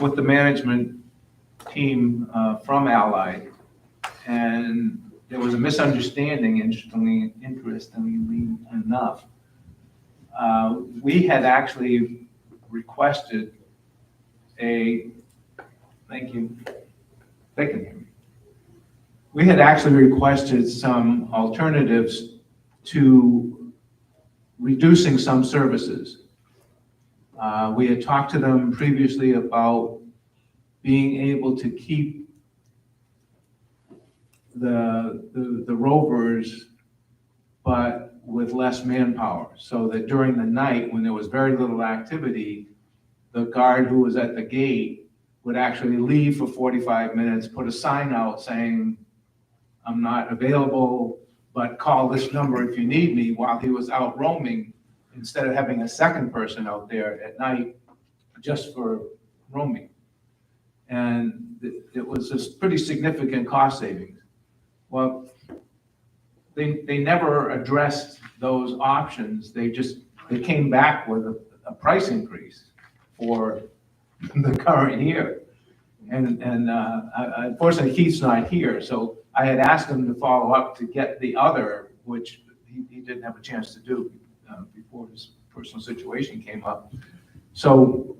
with the management team from Allied, and there was a misunderstanding, interestingly enough. We had actually requested thank you, they can hear me. We had actually requested some alternatives to reducing some services. We had talked to them previously about being able to keep the rovers, but with less manpower, so that during the night, when there was very little activity, the guard who was at the gate would actually leave for 45 minutes, put a sign out saying, "I'm not available, but call this number if you need me," while he was out roaming, instead of having a second person out there at night just for roaming. And it was a pretty significant cost savings. Well, they never addressed those options. They came back with a price increase for the current year. And unfortunately, Keith's not here, so I had asked him to follow up to get the other, which he didn't have a chance to do before his personal situation came up. So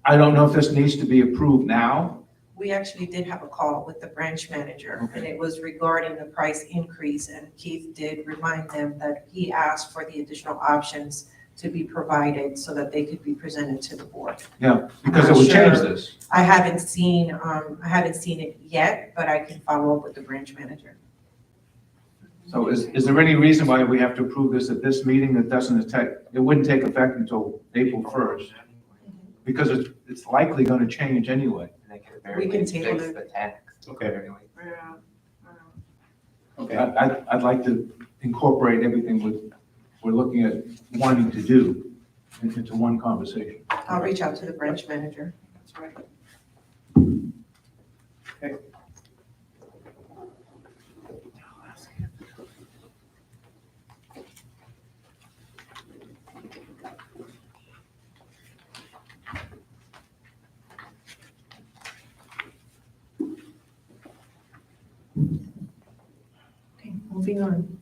I don't know if this needs to be approved now. We actually did have a call with the branch manager, and it was regarding the price increase, and Keith did remind them that he asked for the additional options to be provided so that they could be presented to the board. Yeah, because it would change this. I haven't seen it yet, but I can follow up with the branch manager. So is there any reason why we have to approve this at this meeting that it wouldn't take effect until April 1st? Because it's likely going to change anyway. We can table fix it. the tax. Okay. Okay, I'd like to incorporate everything we're looking at wanting to do into one conversation. I'll reach out to the branch manager. That's right. Okay. Okay, moving on.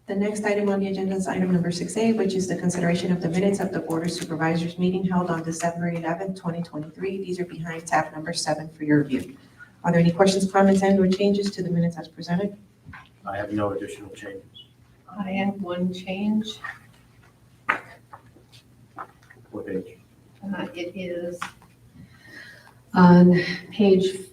The next item on the agenda is item number 6A, which is the consideration of the minutes of the Board of Supervisors meeting held on December 11th, 2023. These are behind tab number 7 for your review. Are there any questions, comments, and/or changes to the minutes as presented? I have no additional changes. I had one change. What page? It is on page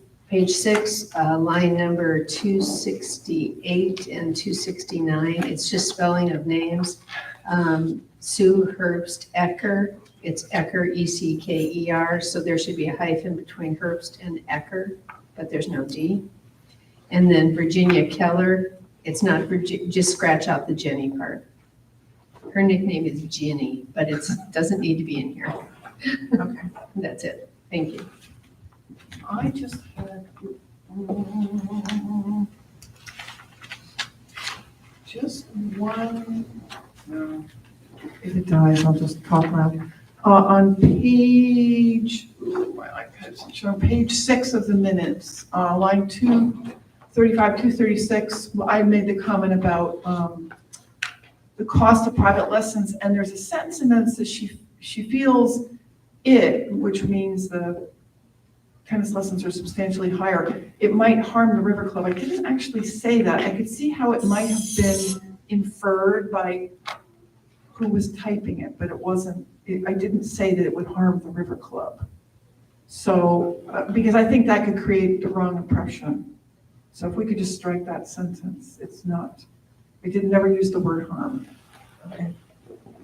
6, line number 268 and 269. It's just spelling of names. Sue Herbst Ecker. It's Ecker, E-C-K-E-R. So there should be a hyphen between Herbst and Ecker, but there's no D. And then Virginia Keller. It's not Virginia, just scratch out the Jenny part. Her nickname is Ginny, but it doesn't need to be in here. Okay. That's it. Thank you. I just had just one, no, if it dies, I'll just talk loud. On page, my iPad's showing page 6 of the minutes, line 235, 236, I made the comment about the cost of private lessons, and there's a sentence in there that says she feels which means the tennis lessons are substantially higher, it might harm the River Club. I didn't actually say that. I could see how it might have been inferred by who was typing it, but it wasn't, I didn't say that it would harm the River Club. So, because I think that could create the wrong impression. So if we could just strike that sentence, it's not, we did never use the word harm. Okay.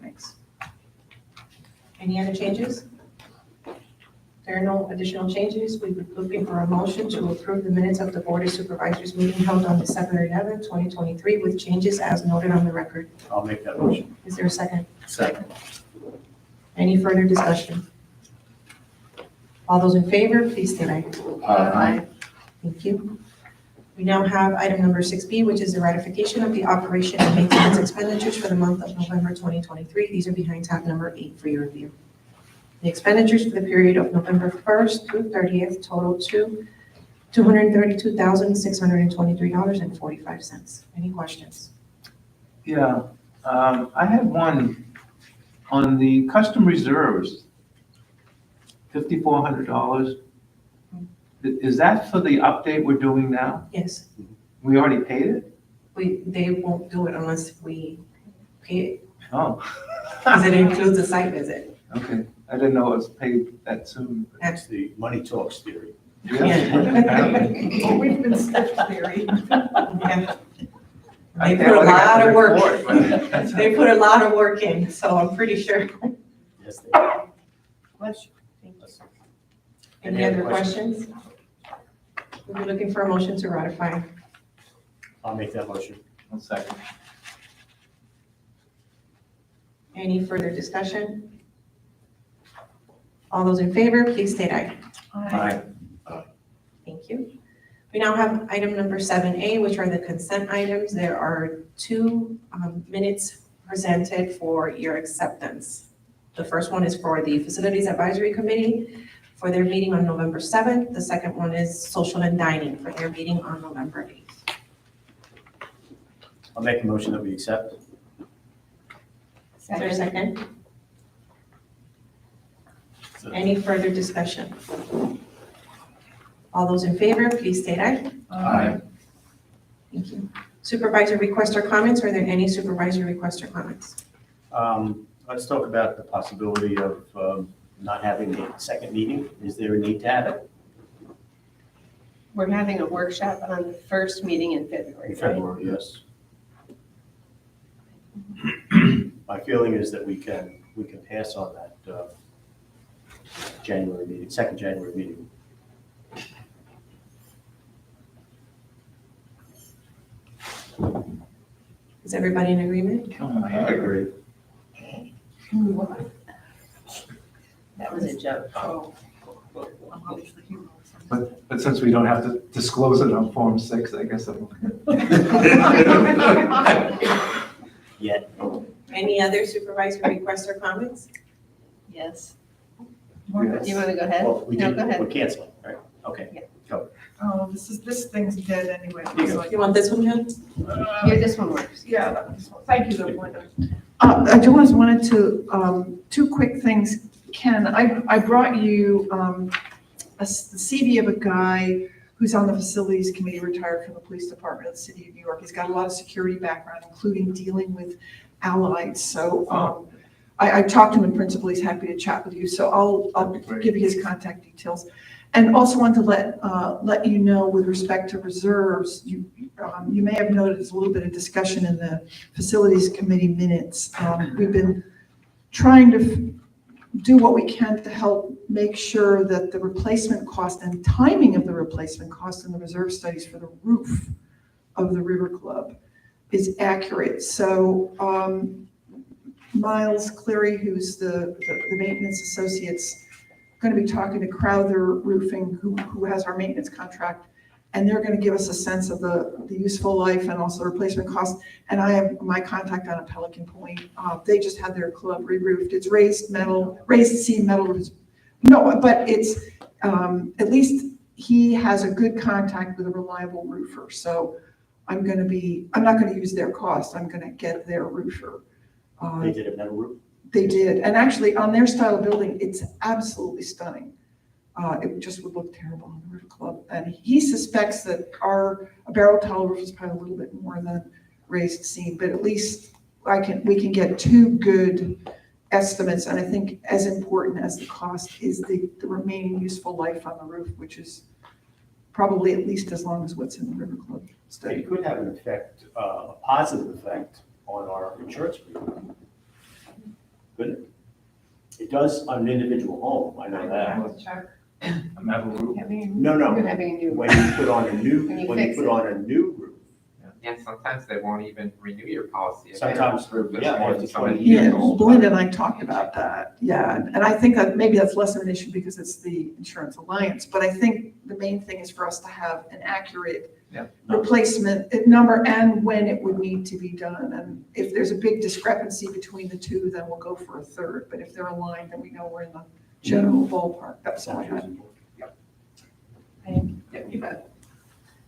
Thanks. Any other changes? There are no additional changes. We would be looking for a motion to approve the minutes of the Board of Supervisors meeting held on December 11th, 2023 with changes as noted on the record. I'll make that motion. Is there a second? Second. Any further discussion? All those in favor, please state aye. Aye. Thank you. We now have item number 6B, which is the ratification of the operation and maintenance expenditures for the month of November 2023. These are behind tab number 8 for your review. The expenditures for the period of November 1st through 30th total to $232,623.45. Any questions? Yeah, I had one on the custom reserves, $5,400. Is that for the update we're doing now? Yes, We already paid it? they won't do it unless we pay it, Oh, because it includes a site visit. okay. I didn't know it was paid that soon. That's the money talks theory. Apparently. Well, we've been stiff theory. Yeah. I They can't put a look at lot the of work, report, but that's- they put a lot of work in, so I'm pretty sure. Yes, they Bless you. Any other questions? We'll be looking for a motion to ratify. I'll make that motion. 1 second. Any further discussion? All those in favor, please state aye. Aye. Thank you. We now have item number 7A, which are the consent items. There are 2 minutes presented for your acceptance. The first one is for the Facilities Advisory Committee for their meeting on November 7th. The second one is Social and Dining for their meeting on November 8th. I'll make a motion that we accept. Is there a second? Any further discussion? All those in favor, please state aye. Aye. Thank you. Supervisor requests or comments? Are there any supervisor requests or comments? Let's talk about the possibility of not having a second meeting. Is there a need to have it? We're having a workshop on the first meeting in February, In right? February, yes. My feeling is that we can pass on that January meeting, second January meeting. Is everybody in agreement? Oh, I agree. That was a joke. But since we don't have to disclose it on Form 6, I guess I'm Yet. Any other supervisor requests or comments? Yes. Yes. Do you want to go ahead? Well, we No, did, go ahead. we're canceling, right? Okay. Oh, this thing's dead anyway. Here you go. You want this one, Jen? Here, this one works. Yeah, thank you, though, Linda. I just wanted to, 2 quick things. Ken, I brought you the CV of a guy who's on the facilities committee, retired from the police department of the city of New York. He's got a lot of security background, including dealing with allies. So I talked to him in principle. He's happy to chat with you. So I'll give you his contact details. And also want to let you know with respect to reserves, you may have noted there's a little bit of discussion in the facilities committee minutes. We've been trying to do what we can to help make sure that the replacement cost and timing of the replacement cost in the reserve studies for the roof of the Riverclub is accurate. So Miles Cleary, who's the maintenance associate's going to be talking to Crowther Roofing, who has our maintenance contract, and they're going to give us a sense of the useful life and also replacement costs. And I have my contact on a Pelican Point. They just had their club re-roofed. It's raised seam metal. No, but it's at least he has a good contact with a reliable roofer. So I'm not going to use their cost. I'm going to get their roofer. They did a metal roof? They did, and actually on their style of building, it's absolutely stunning. It just would look terrible on the Riverclub. And he suspects that a barrel tile roof is probably a little bit more than raised seam, but at least we can get 2 good estimates. And I think as important as the cost is the remaining useful life on the roof, which is probably at least as long as what's in the Riverclub study. It could have an effect, a positive effect on our insurance premium. Couldn't it? It does on an individual home, I know that. a metal roof. No, no. You're having a new. When you put on a new, When you when you fix put it. on a new roof, And sometimes they won't even renew your policy. if Sometimes, the roof is yeah, more after than 20 20 Yeah, years old. Belinda and I talked about that, yeah, and I think that maybe that's less of an issue because it's the insurance alliance, but I think the main thing is for us to have an accurate Yeah. replacement number and when it would need to be done, and if there's a big discrepancy between the 2, then we'll go for a third, but if they're aligned, then we know we're in the general ballpark, that's all I had. Yeah, you bet.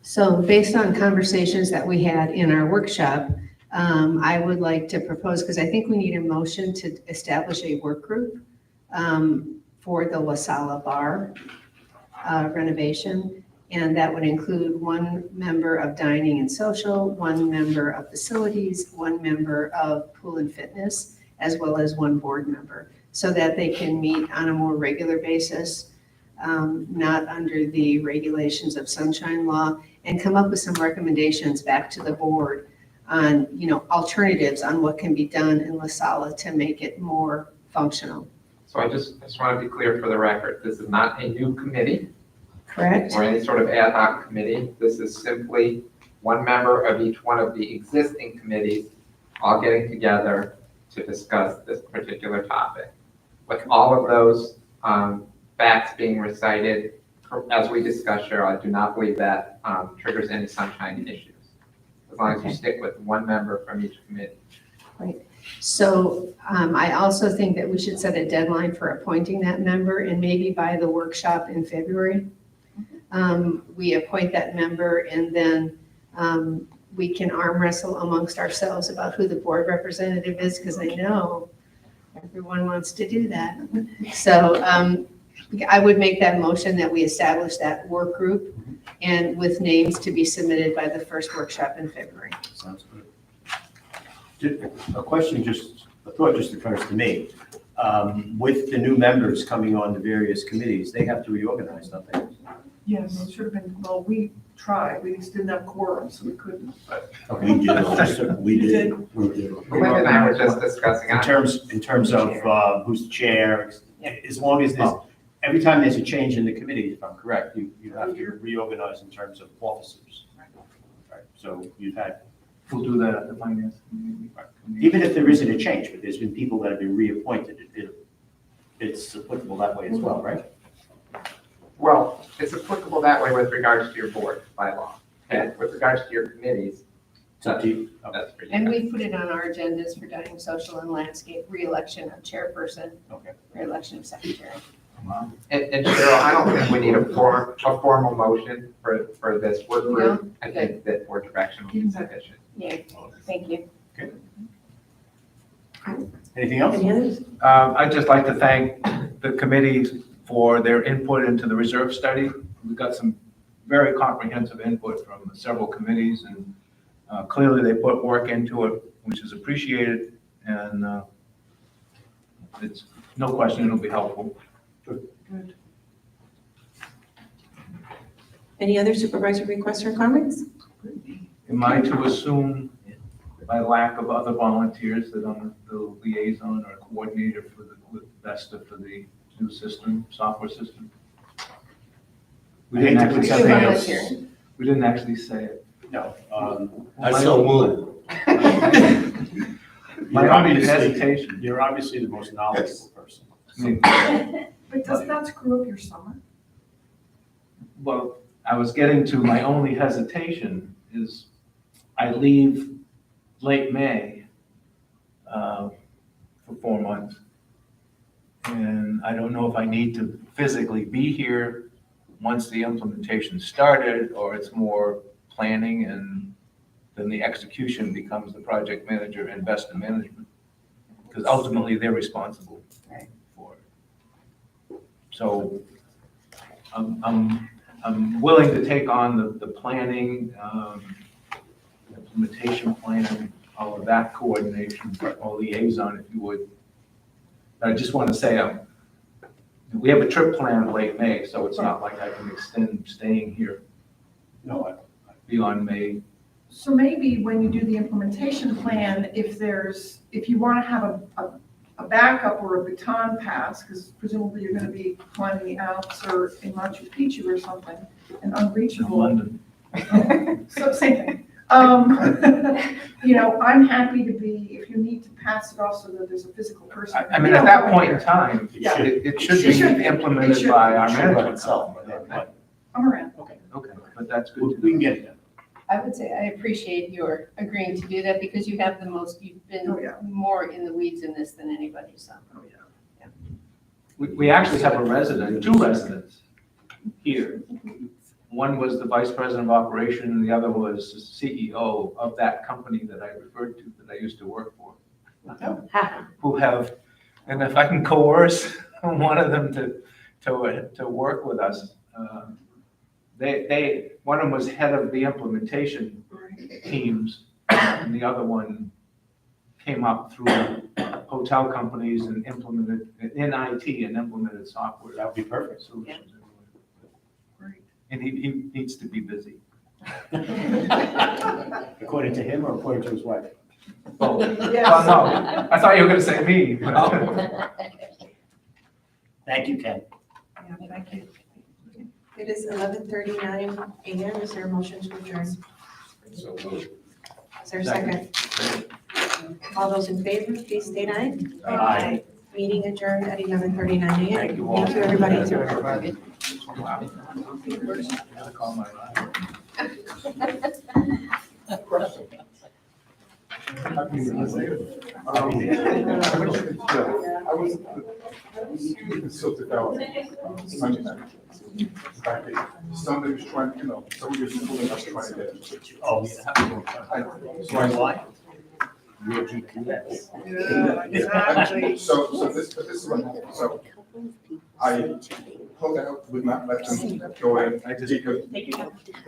So based on conversations that we had in our workshop, I would like to propose, because I think we need a motion to establish a work group for the La Sala Bar renovation. And that would include one member of dining and social, one member of facilities, one member of pool and fitness, as well as one board member, so that they can meet on a more regular basis, not under the regulations of sunshine law, and come up with some recommendations back to the board on, alternatives on what can be done in La Sala to make it more functional. So I just want to be clear for the record, this is not a new committee Correct? or any sort of ad hoc committee. This is simply one member of each one of the existing committees all getting together to discuss this particular topic. With all of those facts being recited, as we discussed, Cheryl, I do not believe that triggers any sunshine issues, as long as you stick with one member from each committee. So I also think that we should set a deadline for appointing that member, and maybe by the workshop in February, we appoint that member, and then we can arm wrestle amongst ourselves about who the board representative is, because I know everyone wants to do that. So I would make that motion that we establish that work group, and with names to be submitted by the first workshop in February. Sounds good. A thought just occurs to me. With the new members coming on the various committees, they have to reorganize, don't they? Yes, it should have been, well, we tried, we just didn't have quorum, so we couldn't. We did. We did. Linda and I were just discussing. In terms of who's the chair, as long as there's, every time there's a change in the committee, if I'm correct, you have to reorganize in terms of officers. Right. So you've had. We'll do that at the finance committee. Even if there isn't a change, but there's been people that have been reappointed, it's applicable that way as well, right? Well, it's applicable that way with regards to your board by law. And with regards to your committees, It's up to you. that's for you. And we put it on our agendas for dining, social, and landscape, re-election of chairperson, Okay. re-election of secretary. And Cheryl, I don't think we need a formal motion for this work group. I think that board direction will be sufficient. Yeah, thank you. Anything else? Any others? I'd just like to thank the committee for their input into the reserve study. We got some very comprehensive input from several committees, and clearly they put work into it, which is appreciated, and it's no question it'll be helpful. Good. Any other supervisor requests or comments? Am I to assume, by lack of other volunteers, that I'm the liaison or coordinator for with Vesta for the new system, software system? We didn't I hate to actually put say something it. else. We didn't actually say it. No. I so moved. My only hesitation. You're obviously the most knowledgeable person. But doesn't that screw up your summer? Well, I was getting to my only hesitation is I leave late May for 4 months. And I don't know if I need to physically be here once the implementation started, or it's more planning and then the execution becomes the project manager and Vesta management. Because ultimately they're responsible for it. So I'm willing to take on the planning, implementation plan, all of that coordination, or liaison, if you would. But I just want to say, we have a trip planned late May, so it's not like I can extend staying here beyond May. So maybe when you do the implementation plan, if you want to have a backup or a baton pass, because presumably you're going to be climbing the Alps or in Machu Picchu or something, and unreachable. London. So same thing. I'm happy to be, if you need to pass it off so that there's a physical person. I mean, at that point in time, Yeah. it should be implemented by our management. Itself. I'm around. Okay, but that's good. We can get it done. I would say I appreciate your agreeing to do that, because you have you've been Oh, yeah. more in the weeds in this than anybody, so. Oh, we actually have a resident, two residents here. One was the vice president of operation, and the other was the CEO of that company that I referred to, that I used to work for. Who have, and if I can coerce one of them to work with us, one of them was head of the implementation teams, and the other one came up through hotel companies and implemented, in IT and implemented software. That would be perfect. Solutions. And he needs to be busy. According to him or according to his wife? Oh, well, no, I thought you were gonna say me. Thank you, Ken. Yeah, thank you. It is 11:39 a.m. Is there a motion to adjourn? So moved. Is there a second? All those in favor, please state aye. Aye. Meeting adjourned at 11:39 a.m. Thank you all. Thank you, everybody. Wow. Call my- I was consulted out Sunday night. Somebody was trying, somebody was pulling up trying to get. Oh, yeah. So why? Real GPS. So this is what happened. So I pulled out, would not let them go in. I just, because they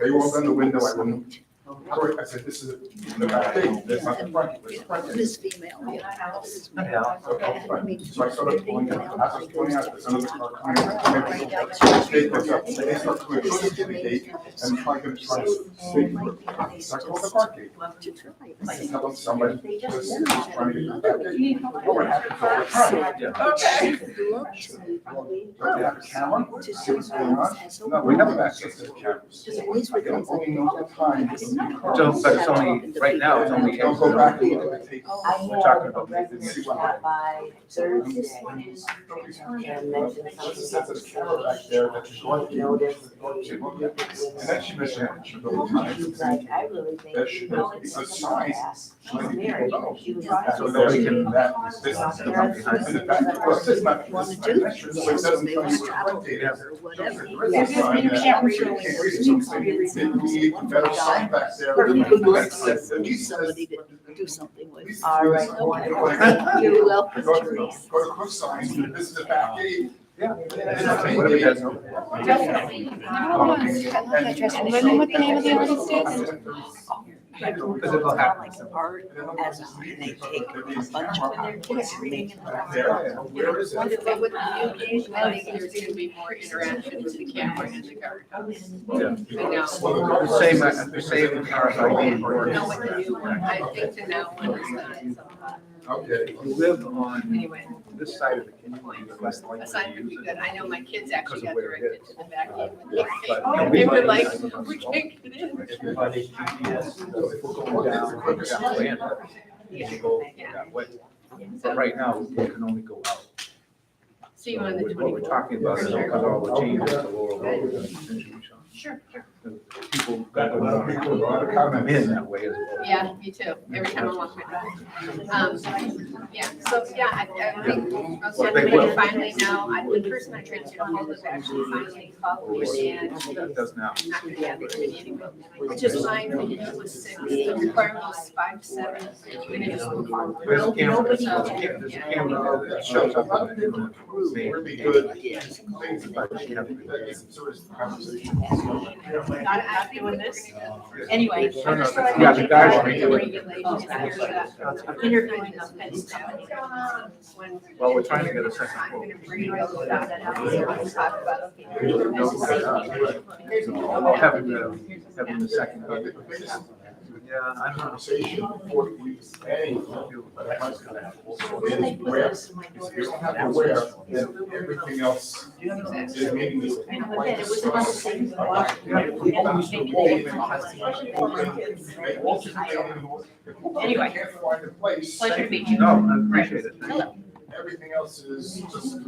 rolled down the window, I wouldn't. I said, this is the back gate, that's not the front, it's the front gate. This female, yeah. So I started pulling out, as I was pulling out, the son of the car coming out. They goes up, they start coming close to the gate and trying to stay for it. So I called the park gate. I can tell them somebody was trying to get the back gate. What happens over time? Don't they have a camera? See what's going on? No, we never have access to the cameras. I can only know the time. So, but it's only, right now, it's only. Don't go back and look at the tape. We're talking about. See what By Thursday, and mention There's something. a camera back there that you're going to. Notice. And then she mentioned it a couple of times. Like, I really think. There should be a sign. She's married, she was. So that we can, that is this. And the back, well, it's just not, this is not mentioned, so it doesn't tell you what the front gate is. There is a sign that you can't read it, so we need a better sign back there. At least says- Do something with. All right. You're welcome. Go to quick sign, this is the back gate. Yeah. This is the main gate. Definitely. Remember what the name of the artist is? Because it'll happen. Art as they take a bunch of their kids reading in the Back there, where is But it? with the new gauge lighting, there's gonna be more interaction with the camera and the guard. I know. The same RFID works. Know what to do. I think the now one is not. Okay. You live on Anyway, this side of the community, you're less likely aside to from use that, it. I know my kids actually got Because of where it directed is. to the back gate. But They were like, everybody's- we can't get in. Everybody's GPS, so if we're going down, we're that way, you go that way. But right now, we can only go out. See you on the What we're 24th. talking about is because all the changes to lower road. Sure, sure. People got to come in that way as well. Yeah, me too. Every time I walk my dog. Yeah, so, yeah, I think most They will. everybody finally know, the person I transferred home was actually finally called me and That does now. not gonna have it anyway. It's just fine, it was 6, the requirement was 5 to 7. And it just moved forward. There's a camera, Nobody- there's a camera that shows up on the Really good things about it. Not doing this. Anyway. No, no, I just thought I'd yeah, let the you guys know are the doing it. regulations here that interviewing the fence company. When- Well, we're trying to get a second I'm quote. gonna bring those stuff that out there and talk about, okay. There's no set There's no- Oh, having the second. Yeah, I don't know. Conversation before we, hey, is where, if you don't have the where, then everything else is maybe this. Anyway. Can't find a place. Pleasure to meet you. No, I appreciate it. Everything else is just.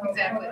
Exactly.